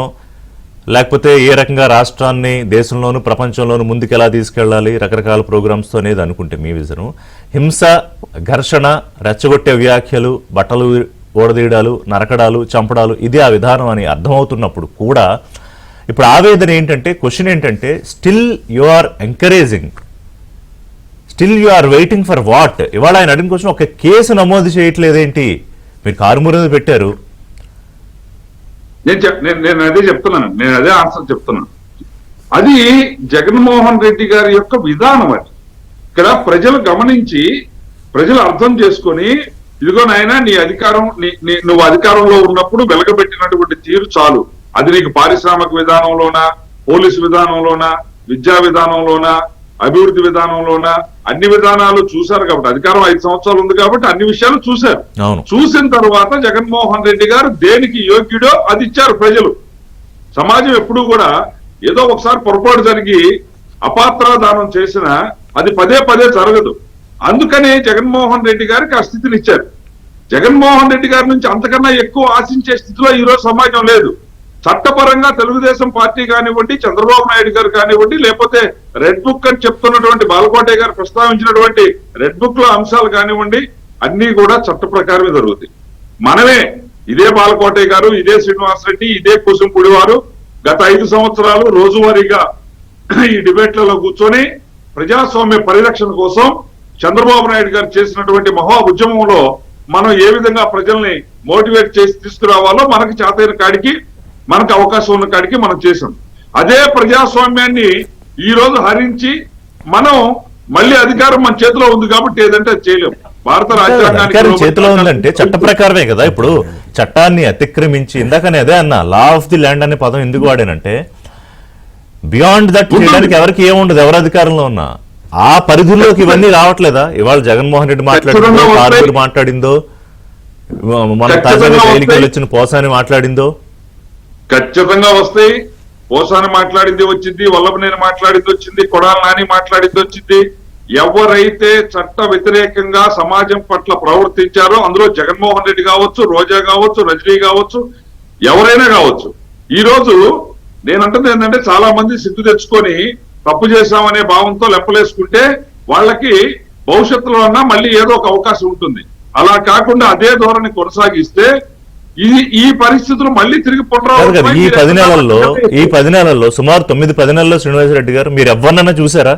లేకపోతే ఏ రకంగా రాష్ట్రాన్ని దేశంలోను ప్రపంచంలోను ముందుకు ఎలా తీసుకెళ్ళాలి రకరకాల ప్రోగ్రామ్స్తో అనేది అనుకుంటే మీ విజను హింస, ఘర్షణ, రెచ్చగొట్టే వ్యాఖ్యలు, బట్టలు ఓడదీయడాలు, నరకడాలు, చంపడాలు ఇది ఆ విధానం అని అర్థమవుతున్నప్పుడు కూడా ఇప్పుడు ఆవేదన ఏంటంటే, క్వశ్చన్ ఏంటంటే, still you are encouraging, still you are waiting for what? ఇవాళ ఆయన అడిగిన క్వశ్చన్, ఒక కేసు నమోదు చేయట్లేదేంటి? మీరు కారుమూర పెట్టారు. నేను అదే చెప్తున్నాను, నేను అదే ఆన్సర్ చెప్తున్నాను. అది జగన్మోహన్ రెడ్డి గారి యొక్క విధానం. అది ఇక్కడ ప్రజలు గమనించి ప్రజలు అర్థం చేసుకొని, ఇదిగో నాయన నీ అధికారం నువ్వు అధికారంలో ఉన్నప్పుడు వెలగబెట్టినటువంటి తీరు చాలు. అది నీకు పారిశ్రామిక విధానంలోనా, పోలీసు విధానంలోనా, విద్యా విధానంలోనా, అభివృద్ధి విధానంలోనా, అన్ని విధానాలు చూశారు. కాబట్టి అధికారం 5 సంవత్సరాలు ఉంది కాబట్టి అన్ని విషయాలు చూశారు. చూసిన తర్వాత జగన్మోహన్ రెడ్డి గారు దేనికి యోగ్యుడో అది ఇచ్చారు ప్రజలు. సమాజం ఎప్పుడూ కూడా ఏదో ఒకసారి పొరపాటు జరిగి అపాత్రాదానం చేసినా అది పదే పదే జరగదు. అందుకనే జగన్మోహన్ రెడ్డి గారికి ఆ స్థితిని ఇచ్చారు. జగన్మోహన్ రెడ్డి గారి నుంచి అంతకన్నా ఎక్కువ ఆశించే స్థితిలో ఈ రోజు సమాజం లేదు. చట్టపరంగా తెలుగుదేశం పార్టీ కానివ్వండి, చంద్రబాబు నాయుడు గారు కానివ్వండి, లేకపోతే రెడ్ బుక్ అని చెప్తున్నటువంటి బాలకోటయ్య గారు ప్రస్తావించినటువంటి రెడ్ బుక్ లో అంశాలు కానివ్వండి, అన్ని కూడా చట్ట ప్రకారమే జరుగుతాయి. మనమే ఇదే బాలకోటయ్య గారు, ఇదే శ్రీనివాసరెడ్డి, ఇదే కుసుంపుడి వారు గత 5 సంవత్సరాలు రోజువారీగా ఈ డిబేట్లలో కూర్చొని ప్రజాస్వామ్య పరిరక్షణ కోసం చంద్రబాబు నాయుడు గారు చేసినటువంటి మహా ఉద్యమంలో మనం ఏ విధంగా ప్రజల్ని మోటివేట్ చేసి తీసుకురావాలో మనకి చేతైన కాడికి, మనకు అవకాశం ఉన్న కాడికి మనం చేసాం. అదే ప్రజాస్వామ్యాన్ని ఈ రోజు హరించి మనం మళ్ళీ అధికారం మన చేతిలో ఉంది కాబట్టి ఏదంటే అది చేయలేము. భారత రాజ్యాంగానికి చేతిలో ఉందంటే చట్ట ప్రకారమే కదా. ఇప్పుడు చట్టాన్ని అతిక్రమించి, ఇందాకనే అదే అన్న లా ఆఫ్ ది ల్యాండ్ అనే పదం ఎందుకు వాడానంటే, బియాండ్ దట్ చేయడానికి ఎవరికి ఏముండదు, ఎవరు అధికారంలో ఉన్నా ఆ పరిధిలోకి ఇవన్నీ రావట్లేదా? ఇవాళ జగన్మోహన్ రెడ్డి మాట్లాడిందో, పార్వతి మాట్లాడిందో, మన తాజాగా జైలుకి వచ్చిన పోసాని మాట్లాడిందో ఖచ్చితంగా వస్తాయి. పోసాని మాట్లాడింది వచ్చింది, వల్లభనేని మాట్లాడింది వచ్చింది, కొడాల నాని మాట్లాడింది వచ్చింది. ఎవరైతే చట్ట వ్యతిరేకంగా సమాజం పట్ల ప్రవర్తించారో అందులో జగన్మోహన్ రెడ్డి కావచ్చు, రోజా కావచ్చు, రజనీ కావచ్చు, ఎవరైనా కావచ్చు. ఈ రోజు నేనంటుంది ఏంటంటే, చాలా మంది సిగ్గు తెచ్చుకొని తప్పు చేశామనే భావంతో లెప్పలేసుకుంటే వాళ్ళకి భవిష్యత్తులో అన్నా మళ్ళీ ఏదో ఒక అవకాశం ఉంటుంది. అలా కాకుండా అదే ధోరణి కొనసాగిస్తే ఈ పరిస్థితులు మళ్ళీ తిరిగి పునరావృతం. ఈ 10 నెలల్లో సుమారు 9-10 నెలల్లో శ్రీనివాసరెడ్డి గారు మీరు ఎవరినన్నా చూసారా?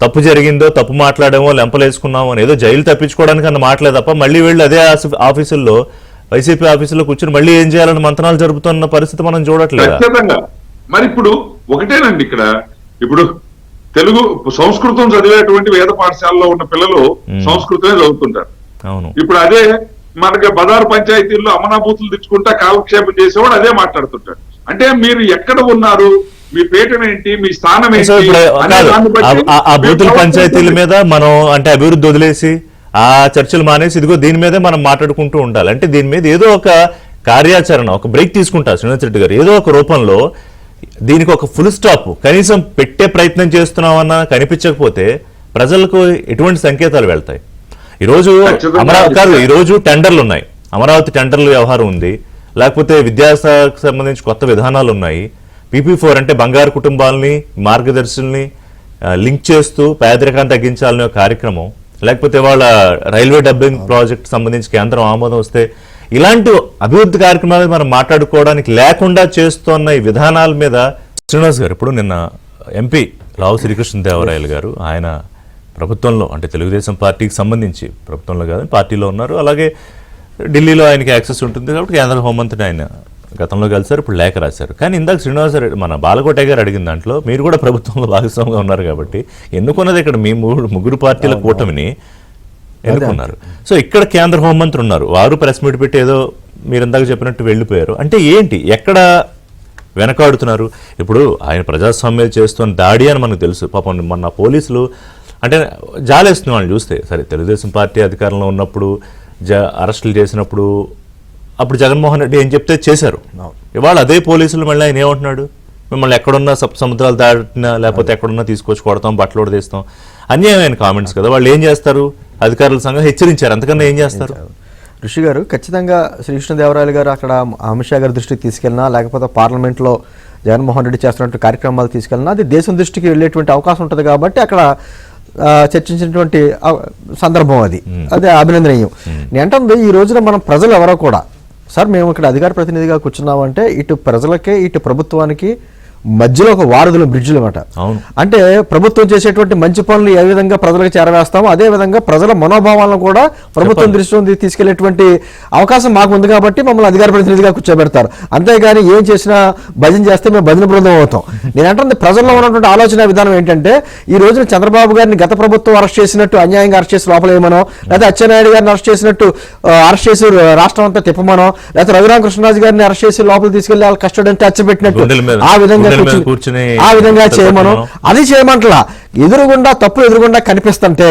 తప్పు జరిగిందో, తప్పు మాట్లాడామో, లెంపలేసుకున్నామో అని ఏదో జైలు తప్పించుకోవడానికి అన్న మాటలే తప్ప మళ్ళీ వెళ్ళి అదే ఆఫీసుల్లో, వైసీపీ ఆఫీసులో కూర్చొని మళ్ళీ ఏం చేయాలని మంతనాలు జరుపుతున్న పరిస్థితి మనం చూడట్లేదు. ఖచ్చితంగా. మరి ఇప్పుడు ఒకటేనండి, ఇక్కడ ఇప్పుడు తెలుగు సంస్కృతం చదివేటువంటి వేద పాఠశాలలో ఉన్న పిల్లలు సంస్కృతమే చదువుతుంటారు. ఇప్పుడు అదే మనకి బజారు పంచాయతీల్లో అమనాభూతులు తెచ్చుకుంటా కాలక్షేపం చేసేవాడు అదే మాట్లాడుతుంటాడు. అంటే మీరు ఎక్కడ ఉన్నారు, మీ పేటం ఏంటి, మీ స్థానం ఏంటి? ఆ బూతుల పంచాయతీల మీద మనం అంటే అభివృద్ధి వదిలేసి ఆ చర్చలు మానేసి ఇదిగో దీని మీదే మనం మాట్లాడుకుంటూ ఉండాలి. అంటే దీని మీద ఏదో ఒక కార్యాచరణ, ఒక బ్రేక్ తీసుకుంటారు శ్రీనివాస్ రెడ్డి గారు. ఏదో ఒక రూపంలో దీనికి ఒక ఫుల్ స్టాప్ కనీసం పెట్టే ప్రయత్నం చేస్తున్నామన్నా కనిపించకపోతే ప్రజలకు ఎటువంటి సంకేతాలు వెళ్తాయి? ఈరోజు ఈరోజు టెండర్లు ఉన్నాయి, అమరావతి టెండర్ల వ్యవహారం ఉంది, లేకపోతే విద్యాశాఖకు సంబంధించి కొత్త విధానాలు ఉన్నాయి. PP4 అంటే బంగారు కుటుంబాలని, మార్గదర్శుల్ని లింక్ చేస్తూ పేదరికాన్ని తగ్గించాలనే కార్యక్రమం, లేకపోతే వాళ్ళ రైల్వే డబ్బింగ్ ప్రాజెక్ట్ సంబంధించి కేంద్రం ఆమోదం వస్తే ఇలాంటి అభివృద్ధి కార్యక్రమాలు మనం మాట్లాడుకోవడానికి లేకుండా చేస్తున్న ఈ విధానాల మీద శ్రీనివాస్ గారు, ఇప్పుడు నిన్న ఎంపీ లావు శ్రీకృష్ణదేవరాయలు గారు ఆయన ప్రభుత్వంలో అంటే తెలుగుదేశం పార్టీకి సంబంధించి ప్రభుత్వంలో కాదు పార్టీలో ఉన్నారు. అలాగే ఢిల్లీలో ఆయనకి యాక్సెస్ ఉంటుంది కాబట్టి కేంద్ర హోంమంత్రిని ఆయన గతంలో కలిసారు, ఇప్పుడు లేఖ రాశారు. కానీ ఇందాక శ్రీనివాసరెడ్డి మన బాలకోట గారు అడిగిన దాంట్లో మీరు కూడా ప్రభుత్వంలో భాగస్వామిగా ఉన్నారు కాబట్టి ఎన్నుకున్నది ఇక్కడ మీ ముగ్గురు పార్టీల కూటమిని ఎన్నుకున్నారు. సో ఇక్కడ కేంద్ర హోంమంత్రి ఉన్నారు, వారు ప్రెస్ మీట్ పెట్టి ఏదో మీరు ఇందాక చెప్పినట్టు వెళ్ళిపోయారు. అంటే ఏంటి ఎక్కడ వెనకాడుతున్నారు? ఇప్పుడు ఆయన ప్రజాస్వామ్యం చేస్తున్న దాడి అని మనకు తెలుసు. పాపం మొన్న పోలీసులు అంటే జాలేస్తుంది వాళ్ళని చూస్తే. సరే తెలుగుదేశం పార్టీ అధికారంలో ఉన్నప్పుడు అరెస్టులు చేసినప్పుడు అప్పుడు జగన్మోహన్ రెడ్డి ఏం చెప్తే చేశారు. ఇవాళ అదే పోలీసులు మళ్ళీ ఆయన ఏమంటున్నాడు, మిమ్మల్ని ఎక్కడున్నా సముద్రాలు దాటినా లేకపోతే ఎక్కడున్నా తీసుకొచ్చి కొడతాం, బట్టలు తీస్తాం, అన్యాయమైన కామెంట్స్ కదా. వాళ్ళు ఏం చేస్తారు? అధికారుల సంఘం హెచ్చరించారు, అంతకన్నా ఏం చేస్తారు? ఋషి గారు ఖచ్చితంగా శ్రీకృష్ణదేవరాయలు గారు అక్కడ అమిత్ షా గారి దృష్టికి తీసుకెళ్ళినా లేకపోతే పార్లమెంట్లో జగన్మోహన్ రెడ్డి చేస్తున్నటువంటి కార్యక్రమాలు తీసుకెళ్ళినా అది దేశం దృష్టికి వెళ్ళేటువంటి అవకాశం ఉంటుంది కాబట్టి అక్కడ చర్చించినటువంటి సందర్భం అదే అభినందనీయం. నేను అంటుంది ఈ రోజున మనం ప్రజలు ఎవరో కూడా సార్ మేము ఇక్కడ అధికార ప్రతినిధిగా కూర్చున్నామంటే ఇటు ప్రజలకే ఇటు ప్రభుత్వానికి మధ్యలో ఒక వారధుల బ్రిడ్జ్లు అనమాట. అంటే ప్రభుత్వం చేసేటువంటి మంచి పనులు ఏ విధంగా ప్రజలకు చేరవేస్తామో అదే విధంగా ప్రజల మనోభావాలను కూడా ప్రభుత్వం దృష్టిలో తీసుకెళ్లేటువంటి అవకాశం మాకు ఉంది కాబట్టి మమ్మల్ని అధికార ప్రతినిధిగా కూర్చోబెడతారు. అంతేగాని ఏం చేసినా భజన చేస్తే మేము భజన బృందం అవుతాం. నేను అంటే ప్రజల్లో ఉన్నటువంటి ఆలోచన విధానం ఏంటంటే ఈ రోజున చంద్రబాబు గారిని గత ప్రభుత్వం అరెస్ట్ చేసినట్టు అన్యాయంగా అరెస్ట్ చేసి లోపలేయమనో, లేకపోతే అచ్చెన్నాయుడు గారిని అరెస్ట్ చేసినట్టు అరెస్ట్ చేసి రాష్ట్రం అంతా తిప్పమనో, లేకపోతే రఘురామకృష్ణరాజు గారిని అరెస్ట్ చేసి లోపల తీసుకెళ్లి వాళ్ళ కస్టడీ అంతా అచ్చబెట్టినట్టు ఆ విధంగా చేయమను. అది చేయమంటలా ఎదురుగుండా తప్పు ఎదురుగుండా కనిపిస్తుంటే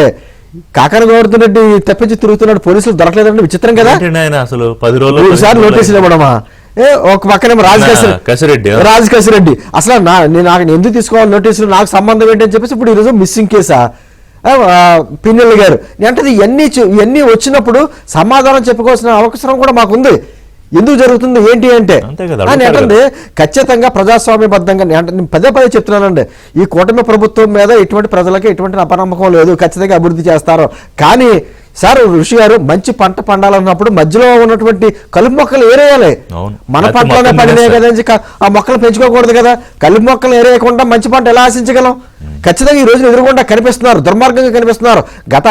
కాకర గోవర్ధన్ రెడ్డి తప్పించి తిరుగుతున్నాడు, పోలీసులు దొరకలేదంటే విచిత్రం కదా. అసలు 10 రోజులు 3 సార్లు నోటీసులు ఇవ్వడమా? ఒక పక్కనేమో రాజకసిరెడ్డి అసలు నాకు ఎందుకు తీసుకోవాలి నోటీసులు, నాకు సంబంధం ఏంటి అని చెప్పేసి ఇప్పుడు ఈరోజు మిస్సింగ్ కేసా పిన్నెల్లి గారు. అంటే ఇవన్నీ వచ్చినప్పుడు సమాధానం చెప్పుకోవాల్సిన అవసరం కూడా మాకుంది. ఎందుకు జరుగుతుంది ఏంటి అంటే అంటే ఖచ్చితంగా ప్రజాస్వామ్యబద్ధంగా నేను పదే చెప్తున్నానండి, ఈ కూటమి ప్రభుత్వం మీద ఎటువంటి ప్రజలకి ఎటువంటి అపనమ్మకం లేదు, ఖచ్చితంగా అభివృద్ధి చేస్తారు. కానీ సార్ ఋషి గారు మంచి పంట పండాలన్నప్పుడు మధ్యలో ఉన్నటువంటి కలుపు మొక్కలు ఏరేయాలి. మన పంటలోనే పడినాయి కదా ఆ మొక్కలు పెంచుకోకూడదు కదా. కలుపు మొక్కలు ఏరేయకుండా మంచి పంట ఎలా ఆశించగలం? ఖచ్చితంగా ఈ రోజున ఎదురుకుండా కనిపిస్తున్నారు, దుర్మార్గంగా కనిపిస్తున్నారు. గత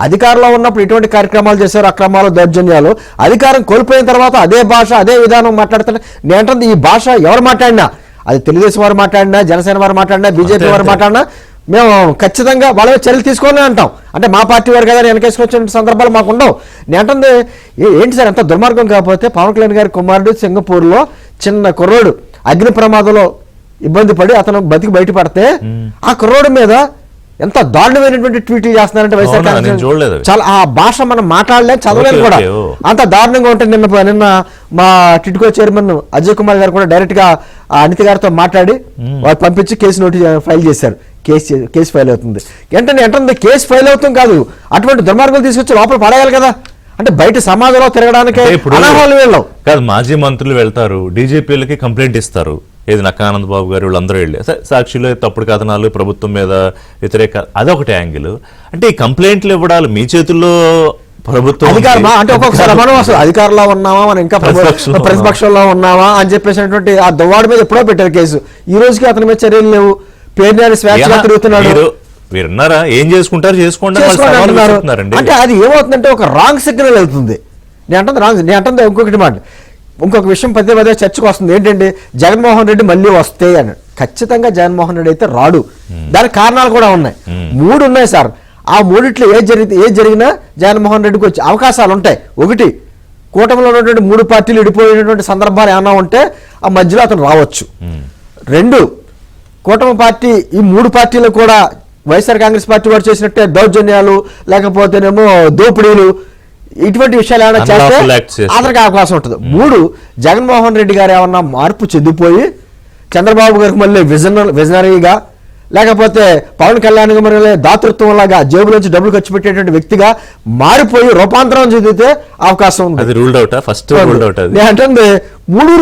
అధికారంలో ఉన్నప్పుడు ఇటువంటి కార్యక్రమాలు చేశారు, అక్రమాలు దౌర్జన్యాలు. అధికారం కోల్పోయిన తర్వాత అదే భాష అదే విధానం మాట్లాడుతుంటే నేనంటే ఈ భాష ఎవరు మాట్లాడినా, అది తెలుగుదేశం వారు మాట్లాడినా, జనసేన వారు మాట్లాడినా, బీజేపీ వారు మాట్లాడినా మేము ఖచ్చితంగా వాళ్ళ చర్యలు తీసుకోవాలని అంటాం. అంటే మా పార్టీ వారు కదా వెనకేసుకొచ్చిన సందర్భాలు మాకు ఉండవు. నేనంటుంది ఏంటి సార్ ఎంత దుర్మార్గం కాకపోతే పవన్ కళ్యాణ్ గారి కుమారుడు సింగపూర్లో చిన్న కుర్రోడు అగ్ని ప్రమాదంలో ఇబ్బంది పడి అతను బతికి బయటపడితే ఆ కుర్రోడు మీద ఎంత దారుణమైనటువంటి ట్వీట్లు చేస్తున్నారంటే వైఎస్ఆర్ చాలా ఆ భాష మనం మాట్లాడలేం, చదవలేం కూడా. అంత దారుణంగా ఉంటే నిన్న మా టిట్కో చైర్మన్ అజయ్ కుమార్ గారు కూడా డైరెక్ట్ గా అనిత గారితో మాట్లాడి వారు పంపించి కేసు ఫైల్ చేశారు. కేసు ఫైల్ అవుతుంది అంటే కేసు ఫైల్ అవుతుంది కాదు, అటువంటి దుర్మార్గులు తీసుకొచ్చి లోపల పడేయాలి కదా. అంటే బయట సమాజంలో తిరగడానికి కాదు, మాజీ మంత్రులు వెళ్తారు, డీజీపీలకి కంప్లైంట్ ఇస్తారు. ఏది నక్కానంద్ బాబు గారు వీళ్ళందరూ వెళ్ళి సాక్షిలో తప్పుడు కథనాలు ప్రభుత్వం మీద వ్యతిరేక, అదొకటి యాంగిల్. అంటే ఈ కంప్లైంట్లు ఇవ్వడాలు మీ చేతుల్లో ప్రభుత్వం అధికారమా అంటే ఒక్కొక్కసారి మనం అసలు అధికారంలో ఉన్నామా మనం ఇంకా ప్రతిపక్షంలో ఉన్నామా అని చెప్పేసినటువంటి ఆ దువ్వాడి మీద ఎప్పుడో పెట్టారు కేసు. ఈ రోజుకి అతని మీద చర్యలు లేవు, పేరు స్వేచ్ఛగా తిరుగుతున్నాడు. మీరున్నారా ఏం చేసుకుంటారు చేసుకోండి అంటే అది ఏమవుతుందంటే ఒక రాంగ్ సిగ్నల్ వెళ్తుంది. నేను అంటుంది ఇంకొకటి మాట, ఇంకొక విషయం పదే చర్చకు వస్తుంది ఏంటంటే జగన్మోహన్ రెడ్డి మళ్ళీ వస్తే అని. ఖచ్చితంగా జగన్మోహన్ రెడ్డి అయితే రాడు, దానికి కారణాలు కూడా ఉన్నాయి. 3 ఉన్నాయి సార్. ఆ 3 ఏది జరిగినా జగన్మోహన్ రెడ్డికి వచ్చే అవకాశాలు ఉంటాయి. 1 కూటమిలో ఉన్నటువంటి 3 పార్టీలు విడిపోయినటువంటి సందర్భాలు ఏమైనా ఉంటే ఆ మధ్యలో అతను రావచ్చు. 2 కూటమి పార్టీ ఈ 3 పార్టీలు కూడా వైఎస్ఆర్ కాంగ్రెస్ పార్టీ వారు చేసినట్టే దౌర్జన్యాలు లేకపోతేనేమో దోపిడీలు ఇటువంటి విషయాలు ఏమైనా చేస్తే అతనికి అవకాశం ఉంటుంది. 3 జగన్మోహన్ రెడ్డి గారు ఏమన్నా మార్పు చెందిపోయి చంద్రబాబు గారికి మళ్ళీ విజనరీగా లేకపోతే పవన్ కళ్యాణ్ గారి దాతృత్వం లాగా జేబులోంచి డబ్బులు ఖర్చు పెట్టేటువంటి వ్యక్తిగా మారిపోయి రూపాంతరం చెందితే అవకాశం ఉంది. అది ruled out first ruled out అది అంటే 3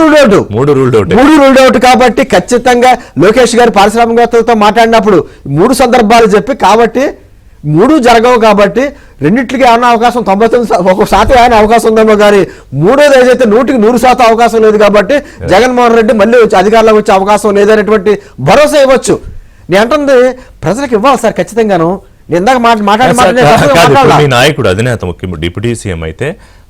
రూల్డ్ అవుట్ కాబట్టి ఖచ్చితంగా లోకేష్ గారు పారిశ్రామికవేత్తలతో మాట్లాడినప్పుడు 3 సందర్భాలు చెప్పి కాబట్టి 3 జరగవు కాబట్టి రెండిట్లకి ఏమన్నా అవకాశం 99% ఆయన అవకాశం ఉందేమో కానీ 3ోది ఏదైతే 100% అవకాశం లేదు కాబట్టి జగన్మోహన్ రెడ్డి మళ్ళీ వచ్చి అధికారంలోకి వచ్చే అవకాశం లేదనేటువంటి భరోసా ఇవ్వచ్చు. నేను అంటుంది ప్రజలకు ఇవ్వాలి సార్ ఖచ్చితంగాను. నేను ఇందాక కాదు, మీ నాయకుడు అధినేత ముఖ్యమంత్రి డిప్యూటీ సీఎం అయితే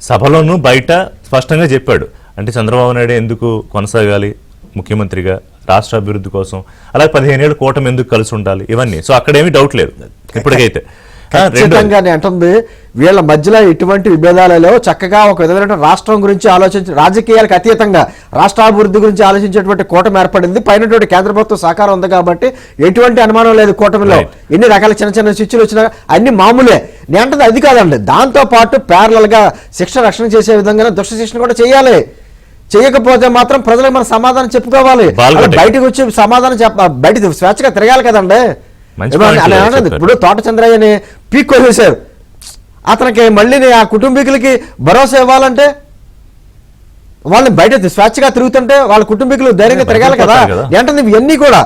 సభలోనూ బయట స్పష్టంగా చెప్పాడు, అంటే చంద్రబాబు నాయుడు ఎందుకు కొనసాగాలి ముఖ్యమంత్రిగా రాష్ట్ర అభివృద్ధి కోసం, అలాగే 15 ఏళ్ళు కూటమి ఎందుకు కలిసి ఉండాలి, ఇవన్నీ. సో అక్కడేమీ డౌట్ లేదు ఇప్పటికైతే. ఖచ్చితంగా అంటుంది వీళ్ళ మధ్యలో ఎటువంటి విభేదాలు లేవు. చక్కగా ఒక విధమైన రాష్ట్రం గురించి ఆలోచించి రాజకీయాలకు అతీతంగా రాష్ట్రాభివృద్ధి గురించి ఆలోచించేటువంటి కూటమి ఏర్పడింది. పైనటువంటి కేంద్ర ప్రభుత్వం సహకారం ఉంది కాబట్టి ఎటువంటి అనుమానం లేదు. కూటమిలో ఎన్ని రకాల చిన్న చిన్న స్విచ్లు వచ్చినా అన్ని మామూలే. నేను అంటుంది అది కాదండి, దాంతో పాటు ప్యారలల్ గా శిక్షణ రక్షణ చేసే విధంగా దుష్ట శిక్షణ కూడా చేయాలి. చేయకపోతే మాత్రం ప్రజలకు మనం సమాధానం చెప్పుకోవాలి. బయటకు వచ్చి సమాధానం బయట స్వేచ్ఛగా తిరగాలి కదండి. ఇప్పుడు తోట చంద్రయ్యని పీక్కొనేశారు, అతనికి మళ్ళీ ఆ కుటుంబీకులకి భరోసా ఇవ్వాలంటే వాళ్ళని బయట స్వేచ్ఛగా తిరుగుతుంటే వాళ్ళ కుటుంబీకులు ధైర్యంగా తిరగాలి కదా. ఏంటంటే ఇవన్నీ కూడా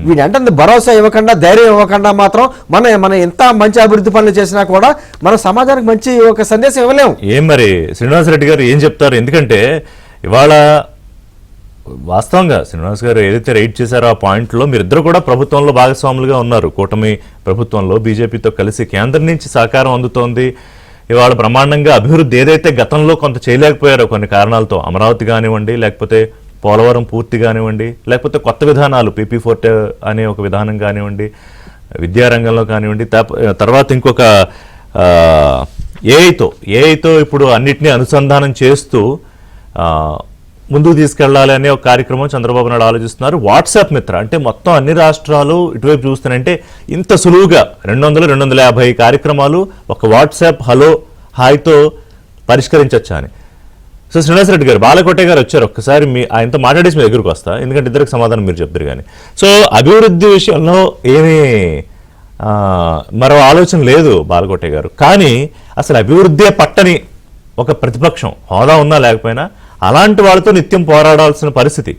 వీడంటే భరోసా ఇవ్వకుండా ధైర్యం ఇవ్వకుండా మాత్రం మనం ఎంత మంచి అభివృద్ధి పనులు చేసినా కూడా మన సమాజానికి మంచి ఒక సందేశం ఇవ్వలేము. ఏం మరి శ్రీనివాసరెడ్డి గారు ఏం చెప్తారు? ఎందుకంటే ఇవాళ వాస్తవంగా శ్రీనివాస్ గారు ఏదైతే రైట్ చేశారో ఆ పాయింట్లో మీరిద్దరు కూడా ప్రభుత్వంలో భాగస్వాములుగా ఉన్నారు. కూటమి ప్రభుత్వంలో బీజేపీతో కలిసి కేంద్రం నుంచి సహకారం అందుతోంది. ఇవాళ బ్రహ్మాండంగా అభివృద్ధి ఏదైతే గతంలో కొంత చేయలేకపోయారో కొన్ని కారణాలతో, అమరావతి కానివ్వండి, లేకపోతే పోలవరం పూర్తి కానివ్వండి, లేకపోతే కొత్త విధానాలు PP4 అనే ఒక విధానం కానివ్వండి, విద్యారంగంలో కానివ్వండి, తర్వాత ఇంకొక ఏఐతో ఇప్పుడు అన్నిటినీ అనుసంధానం చేస్తూ ముందుకు తీసుకెళ్లాలి అనే ఒక కార్యక్రమం చంద్రబాబు నాయుడు ఆలోచిస్తున్నారు. వాట్సాప్ మిత్ర అంటే మొత్తం అన్ని రాష్ట్రాలు ఇటువైపు చూస్తున్నాయంటే ఇంత సులువుగా 200-250 కార్యక్రమాలు ఒక వాట్సాప్ హలో హాయ్తో పరిష్కరించచ్చా అని. సో శ్రీనివాస్ రెడ్డి గారు, బాలకోటే గారు వచ్చారు, ఒక్కసారి ఆయనతో మాట్లాడేసి మీ దగ్గరకు వస్తా, ఎందుకంటే ఇద్దరికి సమాధానం మీరు చెప్తారు కానీ. సో అభివృద్ధి విషయంలో ఏమీ మరో ఆలోచన లేదు బాలకోటే గారు, కానీ అసలు అభివృద్ధే పట్టని ఒక ప్రతిపక్షం హోదా ఉన్నా లేకపోయినా అలాంటి వాళ్ళతో నిత్యం పోరాడాల్సిన పరిస్థితి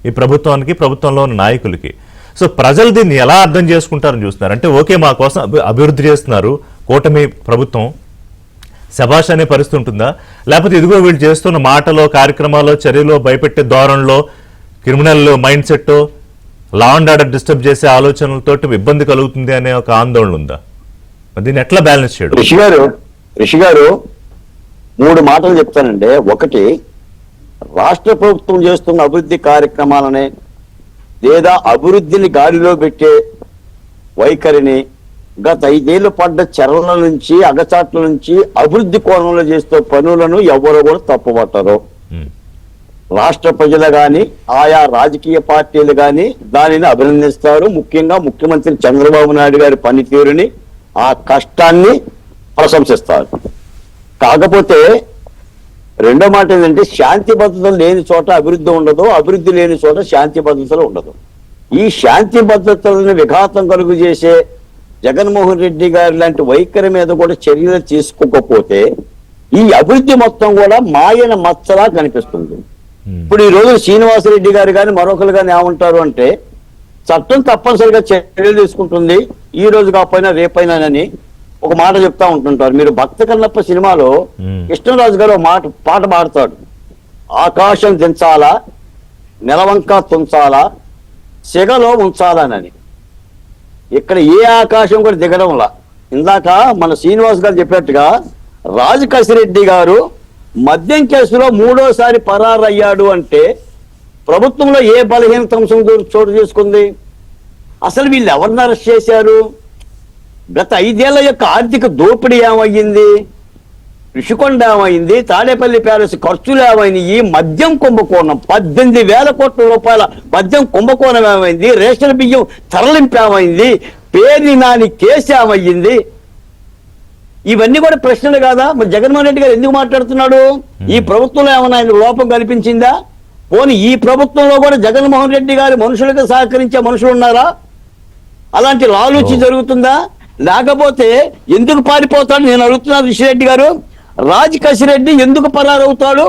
ఈ ప్రభుత్వానికి, ప్రభుత్వంలో ఉన్న నాయకులకి. సో ప్రజలు దీన్ని ఎలా అర్థం చేసుకుంటారని చూస్తున్నారు. అంటే ఓకే మా కోసం అభివృద్ధి చేస్తున్నారు కూటమి ప్రభుత్వం, శభాష్ అనే పరిస్థితి ఉంటుందా? లేకపోతే ఇదిగో వీళ్ళు చేస్తున్న మాటలో, కార్యక్రమాల్లో, చర్యలో, భయపెట్టే ధోరణిలో, criminal mind set, law and order disturb చేసే ఆలోచనలతో ఇబ్బంది కలుగుతుంది అనే ఒక ఆందోళన ఉందా? దీన్ని ఎట్లా బ్యాలెన్స్ చేయడం? రిషి గారు 3 మాటలు చెప్తానండి. ఒకటి, రాష్ట్ర ప్రభుత్వం చేస్తున్న అభివృద్ధి కార్యక్రమాలనే లేదా అభివృద్ధిని గాలిలో పెట్టే వైఖరిని గత 5 ఏళ్లు పడ్డ చర్యల నుంచి, అగచాట్ల నుంచి అభివృద్ధి కోణంలో చేస్తూ పనులను ఎవరో కూడా తప్పుపట్టరు. రాష్ట్ర ప్రజలు గాని, ఆయా రాజకీయ పార్టీలు గాని దానిని అభినందిస్తారు. ముఖ్యంగా ముఖ్యమంత్రి చంద్రబాబు నాయుడు గారి పనితీరుని, ఆ కష్టాన్ని ప్రశంసిస్తారు. కాకపోతే రెండో మాట ఏంటంటే, శాంతి భద్రతలు లేని చోట అభివృద్ధి ఉండదు, అభివృద్ధి లేని చోట శాంతి భద్రతలు ఉండదు. ఈ శాంతి భద్రతలను విఘాతం కలుగు చేసే జగన్మోహన్ రెడ్డి గారి లాంటి వైఖరి మీద కూడా చర్యలు తీసుకోకపోతే ఈ అభివృద్ధి మొత్తం కూడా మాయన మచ్చలా కనిపిస్తుంది. ఇప్పుడు ఈ రోజు శ్రీనివాసరెడ్డి గారు కానీ మరొకరు కానీ ఏమంటారు అంటే, చట్టం తప్పనిసరిగా చర్యలు తీసుకుంటుంది, ఈ రోజు కాకపోయినా రేపైనానని ఒక మాట చెప్తా ఉంటుంటారు. మీరు భక్త కన్నప్ప సినిమాలో కృష్ణరాజు గారు పాట పాడతాడు, ఆకాశం దించాలా, నెలవంక తుంచాలా, సెగలో ఉంచాలని. ఇక్కడ ఏ ఆకాశం కూడా దిగడంలా. ఇందాక మన శ్రీనివాస్ గారు చెప్పినట్టుగా రాజకసిరెడ్డి గారు మద్యం కేసులో 3వసారి పరారయ్యాడు అంటే ప్రభుత్వంలో ఏ బలహీనత అంశం చోటు చేసుకుంది? అసలు వీళ్ళు ఎవరిని అరెస్ట్ చేశారు? గత 5 ఏళ్ల యొక్క ఆర్థిక దోపిడీ ఏమయ్యింది? ఋషికొండ ఏమైంది? తాడేపల్లి ప్యాలెస్ ఖర్చులు ఏమైనాయి? మద్యం కుంభకోణం 18,000 కోట్ల రూపాయల మద్యం కుంభకోణం ఏమైంది? రేషన్ బియ్యం తరలింపు ఏమైంది? పేర్ని నాని కేసు ఏమయ్యింది? ఇవన్నీ కూడా ప్రశ్నలు కాదా? మరి జగన్మోహన్ రెడ్డి గారు ఎందుకు మాట్లాడుతున్నాడు? ఈ ప్రభుత్వంలో ఏమైనా ఆయన లోపం కల్పించిందా? పోనీ ఈ ప్రభుత్వంలో కూడా జగన్మోహన్ రెడ్డి గారి మనుషులకు సహకరించే మనుషులు ఉన్నారా? అలాంటి లాలూచి జరుగుతుందా? లేకపోతే ఎందుకు పారిపోతాడు నేను అడుగుతున్నాను. రిషిరెడ్డి గారు, రాజకసిరెడ్డి ఎందుకు పరారవుతాడు?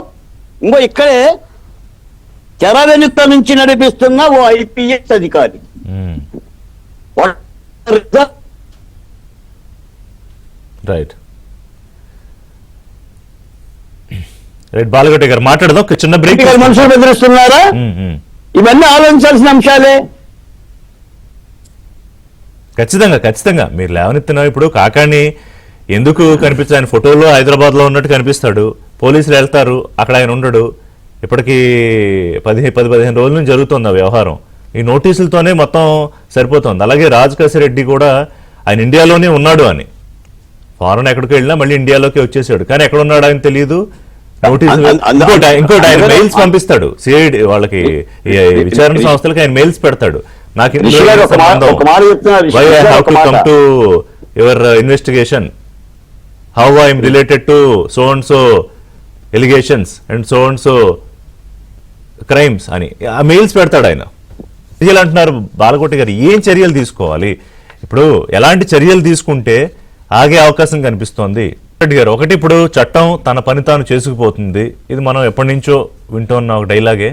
ఇంకో ఇక్కడే తెర వెనుక నుంచి నడిపిస్తున్న ఓ IPS అధికారి. రైట్ రైట్ బాలగడ్డ గారు మాట్లాడదాం, ఒక చిన్న బ్రేక్. మనుషులు బెదిరిస్తున్నారా? ఇవన్నీ ఆలోచించాల్సిన అంశాలే. ఖచ్చితంగా ఖచ్చితంగా మీరు లేవనెత్తిన ఇప్పుడు కాకాణి ఎందుకు కనిపిస్తుంది, ఆయన ఫోటోలో హైదరాబాద్లో ఉన్నట్టు కనిపిస్తాడు, పోలీసులు వెళ్తారు, అక్కడ ఆయన ఉండడు. ఇప్పటికీ 10-15 రోజుల నుంచి జరుగుతుంది ఆ వ్యవహారం. ఈ నోటీసులతోనే మొత్తం సరిపోతుంది. అలాగే రాజకేశరెడ్డి కూడా ఆయన ఇండియాలోనే ఉన్నాడు అని, ఫారెన్ ఎక్కడికి వెళ్ళినా మళ్ళీ ఇండియాలోకి వచ్చేసాడు, కానీ ఎక్కడ ఉన్నాడు ఆయన తెలియదు. నోటీసులు ఇంకోటి ఆయన మెయిల్స్ పంపిస్తాడు సిఐడి వాళ్ళకి, విచారణ సంస్థలకి ఆయన మెయిల్స్ పెడతాడు. నాకు come to your investigation, how I'm related to so and so allegations and so and so crimes అని ఆ మెయిల్స్ పెడతాడు ఆయన. ప్రజలు అంటున్నారు బాలకోటి గారు ఏం చర్యలు తీసుకోవాలి, ఇప్పుడు ఎలాంటి చర్యలు తీసుకుంటే ఆగే అవకాశం కనిపిస్తోంది? రెడ్డి గారు, ఒకటి ఇప్పుడు చట్టం తన పని తాను చేసుకుపోతుంది, ఇది మనం ఎప్పటి నుంచో వింటున్న ఒక డైలాగే.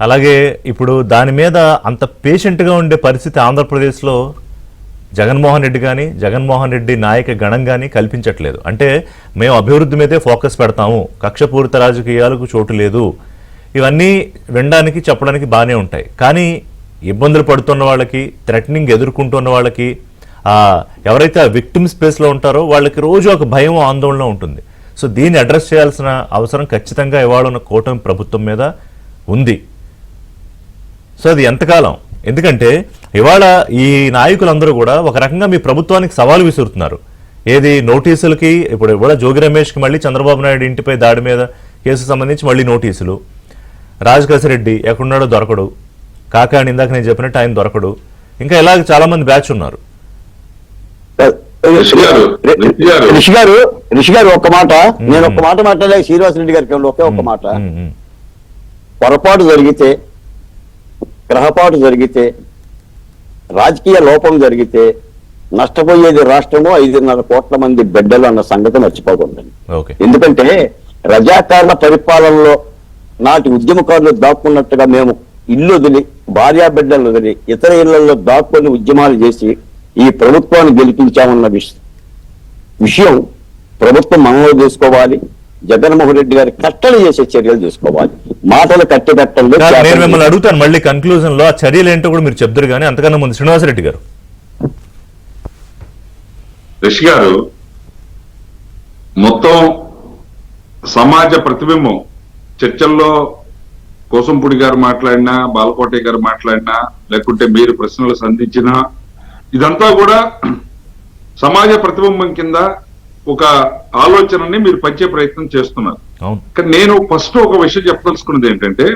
అలాగే ఇప్పుడు దాని మీద అంత పేషెంట్గా ఉండే పరిస్థితి ఆంధ్రప్రదేశ్లో జగన్మోహన్ రెడ్డి కానీ జగన్మోహన్ రెడ్డి నాయక గణం కానీ కల్పించట్లేదు. అంటే మేము అభివృద్ధి మీదే ఫోకస్ పెడతాము, కక్షపూరిత రాజకీయాలకు చోటు లేదు, ఇవన్నీ వినడానికి చెప్పడానికి బాగానే ఉంటాయి. కానీ ఇబ్బందులు పడుతున్న వాళ్ళకి, థ్రెటనింగ్ ఎదుర్కొంటున్న వాళ్ళకి, ఎవరైతే ఆ విక్టిమ్ స్పేస్లో ఉంటారో వాళ్ళకి రోజు ఒక భయం ఆందోళన ఉంటుంది. సో దీన్ని అడ్రస్ చేయాల్సిన అవసరం ఖచ్చితంగా ఇవాళ ఉన్న కూటమి ప్రభుత్వం మీద ఉంది. సో అది ఎంతకాలం? ఎందుకంటే ఇవాళ ఈ నాయకులందరూ కూడా ఒక రకంగా మీ ప్రభుత్వానికి సవాలు విసురుతున్నారు. ఏది నోటీసులకి, ఇప్పుడు కూడా జోగి రమేష్కి మళ్ళీ చంద్రబాబు నాయుడు ఇంటిపై దాడి మీద కేసు సంబంధించి మళ్ళీ నోటీసులు, రాజకేశరెడ్డి ఎక్కడున్నాడో దొరకడు, కాకాని ఇందాక నేను చెప్పినట్టు ఆయన దొరకడు, ఇంకా ఇలాగ చాలా మంది బ్యాచ్ ఉన్నారు. రిషి గారు ఒక్క మాట, నేను ఒక్క మాట మాట్లాడలే శ్రీనివాసరెడ్డి గారికి ఒకే ఒక్క మాట. పొరపాటు జరిగితే, గ్రహపాటు జరిగితే, రాజకీయ లోపం జరిగితే నష్టపోయేది రాష్ట్రము 5.5 కోట్ల మంది బిడ్డలు అన్న సంగతి మర్చిపోకూడదండి. ఎందుకంటే రజాకారుల పరిపాలనలో నాటి ఉద్యమకారులు దాక్కున్నట్టుగా మేము ఇల్లు వదిలి, భార్యా బిడ్డలు వదిలి, ఇతర ఇళ్లలో దాక్కుని ఉద్యమాలు చేసి ఈ ప్రభుత్వాన్ని గెలిపించామన్న విషయం ప్రభుత్వం మనలో తీసుకోవాలి. జగన్మోహన్ రెడ్డి గారి కట్టడి చేసే చర్యలు తీసుకోవాలి. మాటలు కట్టెబెట్టండి. నేను మిమ్మల్ని అడుగుతాను మళ్ళీ కన్క్లూజన్ లో ఆ చర్యలు ఏంటో కూడా మీరు చెప్తారు, కానీ అంతకన్నా ముందు శ్రీనివాసరెడ్డి గారు. రిషి గారు, మొత్తం సమాజ ప్రతిబింబం చర్చల్లో కోసంపూడి గారు మాట్లాడినా, బాలకోటి గారు మాట్లాడినా, లేకుంటే మీరు ప్రశ్నలు సంధించినా, ఇదంతా కూడా సమాజ ప్రతిబింబం కింద ఒక ఆలోచనని మీరు పంచే ప్రయత్నం చేస్తున్నారు. కానీ నేను ఫస్ట్ ఒక విషయం చెప్పదలుచుకున్నది ఏంటంటే,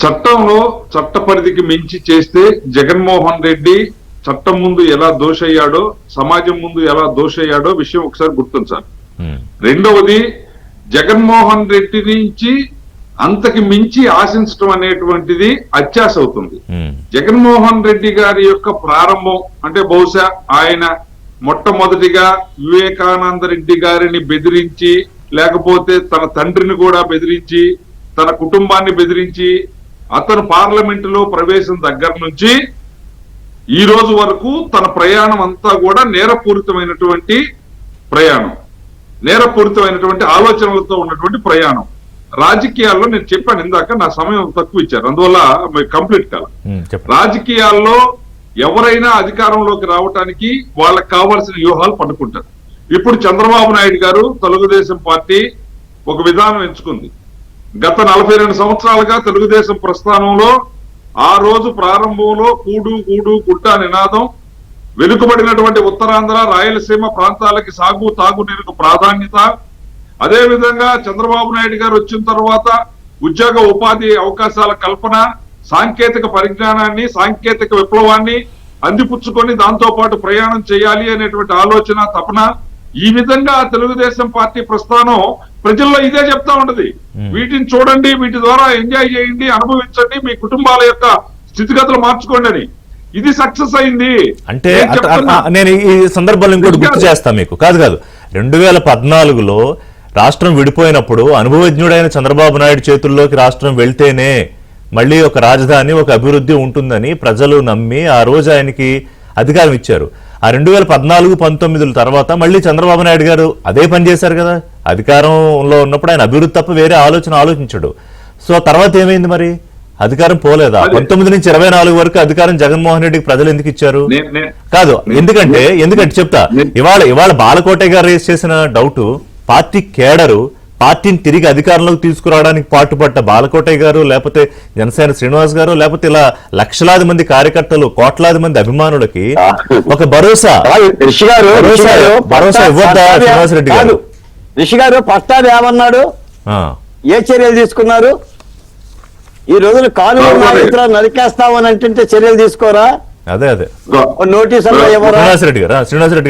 చట్టంలో చట్ట పరిధికి మించి చేస్తే జగన్మోహన్ రెడ్డి చట్టం ముందు ఎలా దోషయ్యాడో, సమాజం ముందు ఎలా దోషయ్యాడో విషయం ఒకసారి గుర్తించాలి. రెండవది, జగన్మోహన్ రెడ్డి నుంచి అంతకి మించి ఆశించడం అనేటువంటిది అత్యాశ అవుతుంది. జగన్మోహన్ రెడ్డి గారి యొక్క ప్రారంభం అంటే బహుశా ఆయన మొట్టమొదటిగా వివేకానంద రెడ్డి గారిని బెదిరించి, లేకపోతే తన తండ్రిని కూడా బెదిరించి, తన కుటుంబాన్ని బెదిరించి, అతను పార్లమెంటులో ప్రవేశం దగ్గర నుంచి ఈ రోజు వరకు తన ప్రయాణం అంతా కూడా నేరపూరితమైనటువంటి ప్రయాణం, నేరపూరితమైనటువంటి ఆలోచనలతో ఉన్నటువంటి ప్రయాణం. రాజకీయాల్లో నేను చెప్పాను ఇందాక, నా సమయం తక్కువ ఇచ్చారు, అందువల్ల కంప్లీట్ కాదు. రాజకీయాల్లో ఎవరైనా అధికారంలోకి రావటానికి వాళ్ళకి కావాల్సిన వ్యూహాలు పట్టుకుంటారు. ఇప్పుడు చంద్రబాబు నాయుడు గారు తెలుగుదేశం పార్టీ ఒక విధానం ఎంచుకుంది. గత 42 సంవత్సరాలుగా తెలుగుదేశం ప్రస్థానంలో ఆ రోజు ప్రారంభంలో కూడు గూడు గుట్ట నినాదం, వెనుకబడినటువంటి ఉత్తరాంధ్ర, రాయలసీమ ప్రాంతాలకి సాగు తాగునీరుకు ప్రాధాన్యత, అదే విధంగా చంద్రబాబు నాయుడు గారు వచ్చిన తర్వాత ఉద్యోగ ఉపాధి అవకాశాల కల్పన, సాంకేతిక పరిజ్ఞానాన్ని, సాంకేతిక విప్లవాన్ని అందిపుచ్చుకొని దాంతో పాటు ప్రయాణం చేయాలి అనేటువంటి ఆలోచన, తపన, ఈ విధంగా తెలుగుదేశం పార్టీ ప్రస్థానం ప్రజల్లో ఇదే చెప్తా ఉంటది. వీటిని చూడండి, వీటి ద్వారా ఎంజాయ్ చేయండి, అనుభవించండి, మీ కుటుంబాల యొక్క స్థితిగతులు మార్చుకోండి అని. ఇది సక్సెస్ అయింది. అంటే నేను ఈ సందర్భంలో ఇంకోటి గుర్తు చేస్తా మీకు, కాదు 2014లో రాష్ట్రం విడిపోయినప్పుడు అనుభవజ్ఞుడైన చంద్రబాబు నాయుడు చేతుల్లోకి రాష్ట్రం వెళ్తేనే మళ్ళీ ఒక రాజధాని, ఒక అభివృద్ధి ఉంటుందని ప్రజలు నమ్మి ఆ రోజు ఆయనకి అధికారం ఇచ్చారు. ఆ 2014-19 తర్వాత మళ్ళీ చంద్రబాబు నాయుడు గారు అదే పని చేశారు కదా. అధికారంలో ఉన్నప్పుడు ఆయన అభివృద్ధి తప్ప వేరే ఆలోచన ఆలోచించడు. సో తర్వాత ఏమైంది మరి? అధికారం పోలేదా? అదే. 19 నుంచి 24 వరకు అధికారం జగన్మోహన్ రెడ్డికి ప్రజలు ఎందుకు ఇచ్చారు? కాదు, ఎందుకంటే చెప్తా, ఇవాళ బాలకోటే గారు రేస్ చేసిన డౌట్, పార్టీ కేడరు పార్టీని తిరిగి అధికారంలోకి తీసుకురావడానికి పాటుపడ్డ బాలకోటయ్య గారు, లేకపోతే జనసేన శ్రీనివాస్ గారు, లేకపోతే ఇలా లక్షలాది మంది కార్యకర్తలు, కోట్లాది మంది అభిమానులకి ఒక భరోసా ఇవ్వద్దా శ్రీనివాస్ రెడ్డి గారు? రిషి గారు పట్టాది ఏమన్నాడు, ఏ చర్యలు తీసుకున్నారు? ఈ రోజున కాలువ నరికేస్తామని అంటే చర్యలు తీసుకోరా? అదే నోటీస్ శ్రీనివాస్ రెడ్డి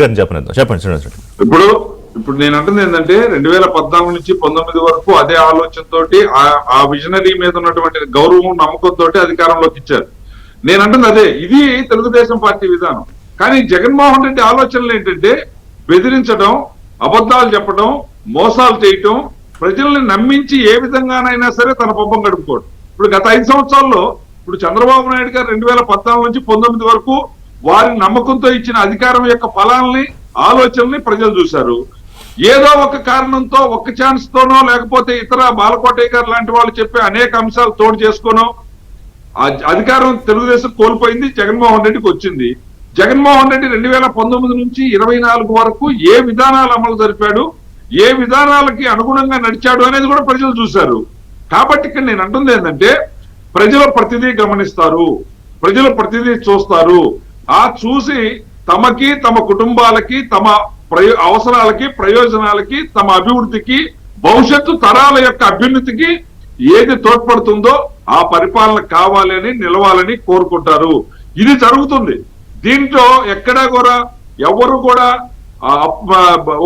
గారిని చెప్పండి శ్రీనివాస్ రెడ్డి. ఇప్పుడు నేను అంటుంది ఏంటంటే 2014 నుంచి 19 వరకు అదే ఆలోచనతోటి ఆ విజనరీ మీద ఉన్నటువంటి గౌరవం, నమ్మకంతో అధికారంలోకి ఇచ్చారు. నేను అంటుంది అదే, ఇది తెలుగుదేశం పార్టీ విధానం. కానీ జగన్మోహన్ రెడ్డి ఆలోచనలు ఏంటంటే బెదిరించడం, అబద్ధాలు చెప్పడం, మోసాలు చేయటం, ప్రజల్ని నమ్మించి ఏ విధంగానైనా సరే తన పబ్బం గడుపుకోవడం. ఇప్పుడు గత 5 సంవత్సరాల్లో ఇప్పుడు చంద్రబాబు నాయుడు గారు 2014 నుంచి 19 వరకు వారి నమ్మకంతో ఇచ్చిన అధికారం యొక్క ఫలాల్ని, ఆలోచనల్ని ప్రజలు చూశారు. ఏదో ఒక కారణంతో, ఒక్క ఛాన్స్ తోనో, లేకపోతే ఇతర బాలకోటయ్య గారు లాంటి వాళ్ళు చెప్పే అనేక అంశాలు తోడు చేసుకోనో అధికారం తెలుగుదేశం కోల్పోయింది, జగన్మోహన్ రెడ్డికి వచ్చింది. జగన్మోహన్ రెడ్డి 2019 నుంచి 24 వరకు ఏ విధానాలు అమలు జరిపాడు, ఏ విధానాలకి అనుగుణంగా నడిచాడు అనేది కూడా ప్రజలు చూశారు. కాబట్టి ఇక్కడ నేను అంటుంది ఏంటంటే, ప్రజలు ప్రతిదీ గమనిస్తారు, ప్రజలు ప్రతిదీ చూస్తారు. ఆ చూసి తమకి, తమ కుటుంబాలకి, తమ అవసరాలకి, ప్రయోజనాలకి, తమ అభివృద్ధికి, భవిష్యత్తు తరాల యొక్క అభ్యున్నతికి ఏది తోడ్పడుతుందో ఆ పరిపాలన కావాలని, నిలవాలని కోరుకుంటారు. ఇది జరుగుతుంది. దీంట్లో ఎక్కడా కూడా ఎవరు కూడా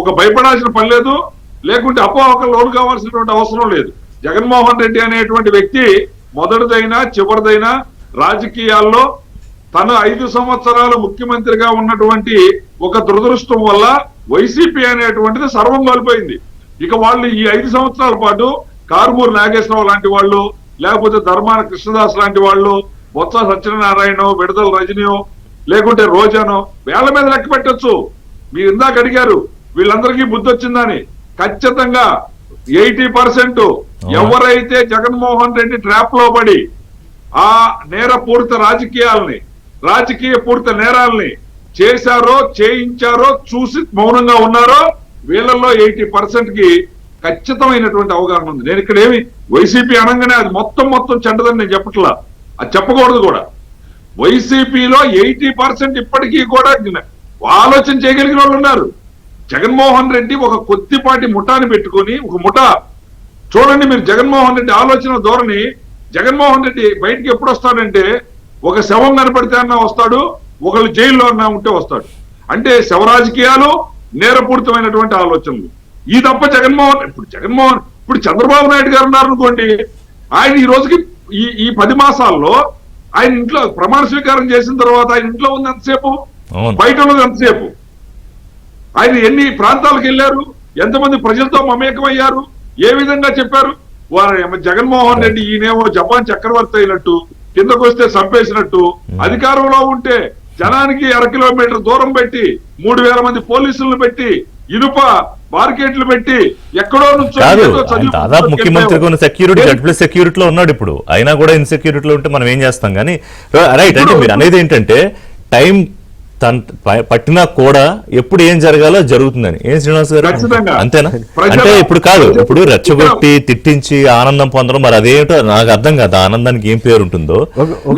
ఒక భయపడాల్సిన పని లేదు, లేకుంటే అపోహకు లోను కావాల్సినటువంటి అవసరం లేదు. జగన్మోహన్ రెడ్డి అనేటువంటి వ్యక్తి మొదటిదైనా చివరిదైనా రాజకీయాల్లో తన 5 సంవత్సరాలు ముఖ్యమంత్రిగా ఉన్నటువంటి ఒక దురదృష్టం వల్ల వైసీపీ అనేటువంటిది సర్వం కోల్పోయింది. ఇక వాళ్ళు ఈ 5 సంవత్సరాల పాటు కారుమూరి నాగేశ్వరరావు లాంటి వాళ్ళు, లేకపోతే ధర్మాన కృష్ణదాస్ లాంటి వాళ్ళు, బొత్స సత్యనారాయణ, విడుదల రజనీయో, లేకుంటే రోజానో వేళ్ల మీద లెక్క పెట్టొచ్చు. మీరు ఇందాక అడిగారు వీళ్ళందరికీ బుద్ధి వచ్చిందని. ఖచ్చితంగా 80% ఎవరైతే జగన్మోహన్ రెడ్డి ట్రాప్ లో పడి ఆ నేరపూరిత రాజకీయ పూరిత నేరాల్ని చేశారో, చేయించారో, చూసి మౌనంగా ఉన్నారో, వీళ్ళల్లో 80% కి ఖచ్చితమైనటువంటి అవగాహన ఉంది. నేను ఇక్కడ ఏమి వైసీపీ అనగానే అది మొత్తం చెడ్డదని నేను చెప్పట్లా, అది చెప్పకూడదు కూడా. వైసీపీలో 80% ఇప్పటికీ కూడా ఆలోచన చేయగలిగిన వాళ్ళు ఉన్నారు. జగన్మోహన్ రెడ్డి ఒక కొద్దిపాటి ముఠాని పెట్టుకుని, ఒక ముఠా చూడండి మీరు, జగన్మోహన్ రెడ్డి ఆలోచన ధోరణి. జగన్మోహన్ రెడ్డి బయటికి ఎప్పుడు వస్తాడంటే, ఒక శవం కనపడితే అన్నా వస్తాడు, ఒకళ్ళు జైల్లో అన్నా ఉంటే వస్తాడు. అంటే శవ రాజకీయాలు, నేరపూరితమైనటువంటి ఆలోచనలు. ఈ తప్ప ఇప్పుడు చంద్రబాబు నాయుడు గారు ఉన్నారు అనుకోండి, ఆయన ఈ రోజుకి ఈ 10 మాసాల్లో ఆయన ఇంట్లో ప్రమాణ స్వీకారం చేసిన తర్వాత ఆయన ఇంట్లో ఉంది ఎంతసేపు, బయట ఉన్నది ఎంతసేపు, ఆయన ఎన్ని ప్రాంతాలకు వెళ్ళారు, ఎంతమంది ప్రజలతో మమేకమయ్యారు, ఏ విధంగా చెప్పారు. వారు జగన్మోహన్ రెడ్డి ఈయనేమో జపాన్ చక్రవర్తి అయినట్టు, కిందకు వస్తే చంపేసినట్టు, అధికారంలో ఉంటే జనానికి 1/2 కిలోమీటర్ దూరం పెట్టి 3000 మంది పోలీసులను పెట్టి, ఇనుప మార్కెట్లు పెట్టి, ఎక్కడో నుంచి దాదాపు ముఖ్యమంత్రికి ఉన్న సెక్యూరిటీ సెక్యూరిటీలో ఉన్నాడు ఇప్పుడు. అయినా కూడా ఇన్సెక్యూరిటీలో ఉంటే మనం ఏం చేస్తాం కానీ రైట్. అంటే మీరు అనేది ఏంటంటే టైం పట్టినా కూడా ఎప్పుడు ఏం జరగాలో జరుగుతుందని. ఏం శ్రీనివాస్ గారు అంతేనా? అంటే ఇప్పుడు కాదు, ఇప్పుడు రెచ్చగొట్టి తిట్టించి ఆనందం పొందడం, మరి అదేమిటో నాకు అర్థం కాదు. ఆనందానికి ఏం పేరు ఉంటుందో.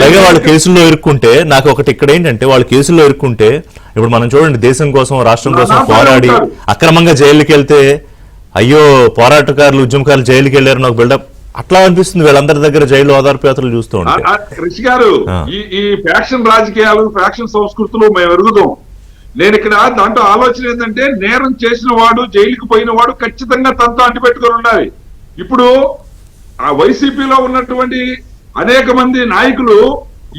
పైగా వాళ్ళు కేసుల్లో ఇరుక్కుంటే, నాకు ఒకటి ఇక్కడ ఏంటంటే, వాళ్ళు కేసుల్లో ఇరుక్కుంటే ఇప్పుడు మనం చూడండి, దేశం కోసం, రాష్ట్రం కోసం పోరాడి అక్రమంగా జైలుకి వెళ్తే, అయ్యో పోరాటకారులు, ఉద్యమకారులు జైలుకి వెళ్ళారు నాకు బిల్డప్ అట్లా అనిపిస్తుంది వీళ్ళందరి దగ్గర జైలు ఓదార్పు యాత్రలు చూస్తూ ఉంటారు. రిషి గారు, ఈ ఫ్యాక్షన్ రాజకీయాలు, ఫ్యాక్షన్ సంస్కృతులు మేము ఎరుగుదాం. నేను ఇక్కడ దాంట్లో ఆలోచన ఏంటంటే, నేరం చేసిన వాడు, జైలుకి పోయిన వాడు ఖచ్చితంగా తనతో అంటిపెట్టుకొని ఉండాలి. ఇప్పుడు ఆ వైసీపీలో ఉన్నటువంటి అనేక మంది నాయకులు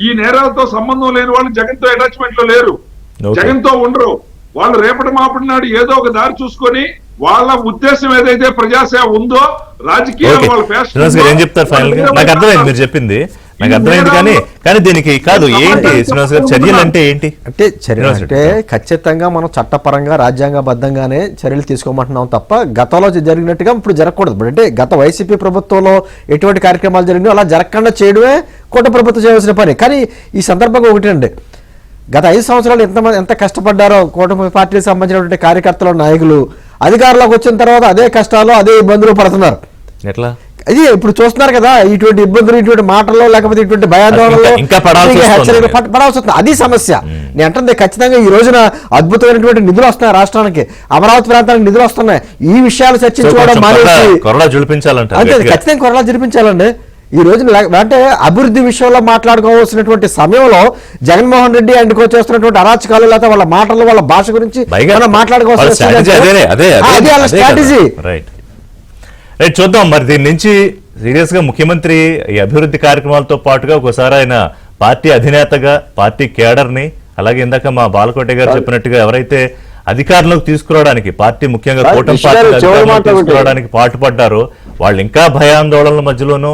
ఈ నేరాలతో సంబంధం లేని వాళ్ళు జగన్ తో అటాచ్మెంట్ లో లేరు, జగన్ తో ఉండరు. వాళ్ళు రేపటి మాపటి నాడు ఏదో ఒక దారి చూసుకొని వాళ్ళ ఉద్దేశం ఏదైతే ప్రజాసేవ ఉందో, రాజకీయాలు వాళ్ళ ఏం చెప్తారు ఫైనల్ గా? నాకు అర్థమైంది మీరు చెప్పింది. నాకు అర్థమైంది. కానీ దీనికి కాదు ఏంటి శ్రీనివాస్ గారు, చర్యలు అంటే ఏంటి? అంటే చర్యలు అంటే ఖచ్చితంగా మనం చట్టపరంగా రాజ్యాంగబద్ధంగానే చర్యలు తీసుకోమంటున్నాం తప్ప గతంలో జరిగినట్టుగా ఇప్పుడు జరగకూడదు. అంటే గత వైసీపీ ప్రభుత్వంలో ఎటువంటి కార్యక్రమాలు జరిగినాయో అలా జరగకుండా చేయడమే కూటమి ప్రభుత్వం చేయవలసిన పని. కానీ ఈ సందర్భంగా ఒకటండి, గత 5 సంవత్సరాలు ఎంత కష్టపడ్డారో కూటమి పార్టీకి సంబంధించినటువంటి కార్యకర్తలు నాయకులు అధికారంలోకి వచ్చిన తర్వాత అదే కష్టాలు అదే ఇబ్బందులు పడుతున్నారు. ఎట్లా ఇది ఇప్పుడు చూస్తున్నారు కదా, ఇటువంటి ఇబ్బందులు ఇటువంటి మాటల్లో లేకపోతే ఇటువంటి భయాందోళనలో ఇంకా పడాల్సి వస్తుంది. అది సమస్య. నేను అంటుంది ఖచ్చితంగా ఈ రోజున అద్భుతమైనటువంటి నిధులు వస్తున్నాయి రాష్ట్రానికి, అమరావతి ప్రాంతానికి నిధులు వస్తున్నాయి. ఈ విషయాలు చర్చించుకోవడం మానేసి కొరడా జుడిపించాలంట. అంతే, ఖచ్చితంగా కొరడా జరిపించాలండి. ఈ రోజున అంటే అభివృద్ధి విషయంలో మాట్లాడుకోవాల్సినటువంటి సమయంలో జగన్మోహన్ రెడ్డి అండ్ చేస్తున్నటువంటి అరాచకాలు లేకపోతే వాళ్ళ మాటలు వాళ్ళ భాష గురించి మాట్లాడుకోవాల్సిన స్ట్రాటజీ. రైట్ చూద్దాం మరి దీని నుంచి సీరియస్ గా ముఖ్యమంత్రి ఈ అభివృద్ధి కార్యక్రమాలతో పాటుగా ఒకసారి ఆయన పార్టీ అధినేతగా పార్టీ కేడర్ ని, అలాగే ఇందాక మా బాలకోట గారు చెప్పినట్టుగా ఎవరైతే అధికారంలోకి తీసుకురావడానికి పార్టీ ముఖ్యంగా కూటమి పార్టీ తీసుకురావడానికి పాటుపడ్డారో వాళ్ళు ఇంకా భయాందోళనల మధ్యలోనూ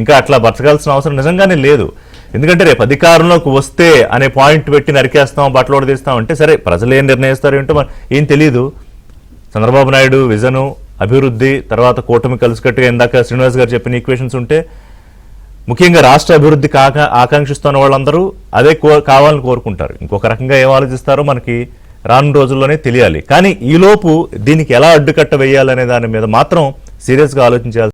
ఇంకా అట్లా బతకాల్సిన అవసరం నిజంగానే లేదు. ఎందుకంటే రేపు అధికారంలోకి వస్తే అనే పాయింట్ పెట్టి నరికేస్తాం, బట్టలు తీస్తాం అంటే సరే ప్రజలు ఏం నిర్ణయిస్తారు ఏంటో ఏం తెలియదు. చంద్రబాబు నాయుడు విజను, అభివృద్ధి, తర్వాత కూటమి కలిసికట్టుగా ఇందాక శ్రీనివాస్ గారు చెప్పిన ఈక్వేషన్స్ ఉంటే ముఖ్యంగా రాష్ట్ర అభివృద్ధి ఆకాంక్షిస్తున్న వాళ్ళందరూ అదే కావాలని కోరుకుంటారు. ఇంకొక రకంగా ఏం ఆలోచిస్తారో మనకి రానున్న రోజుల్లోనే తెలియాలి. కానీ ఈలోపు దీనికి ఎలా అడ్డుకట్ట వేయాలనే దాని మీద మాత్రం సీరియస్గా ఆలోచించాలి.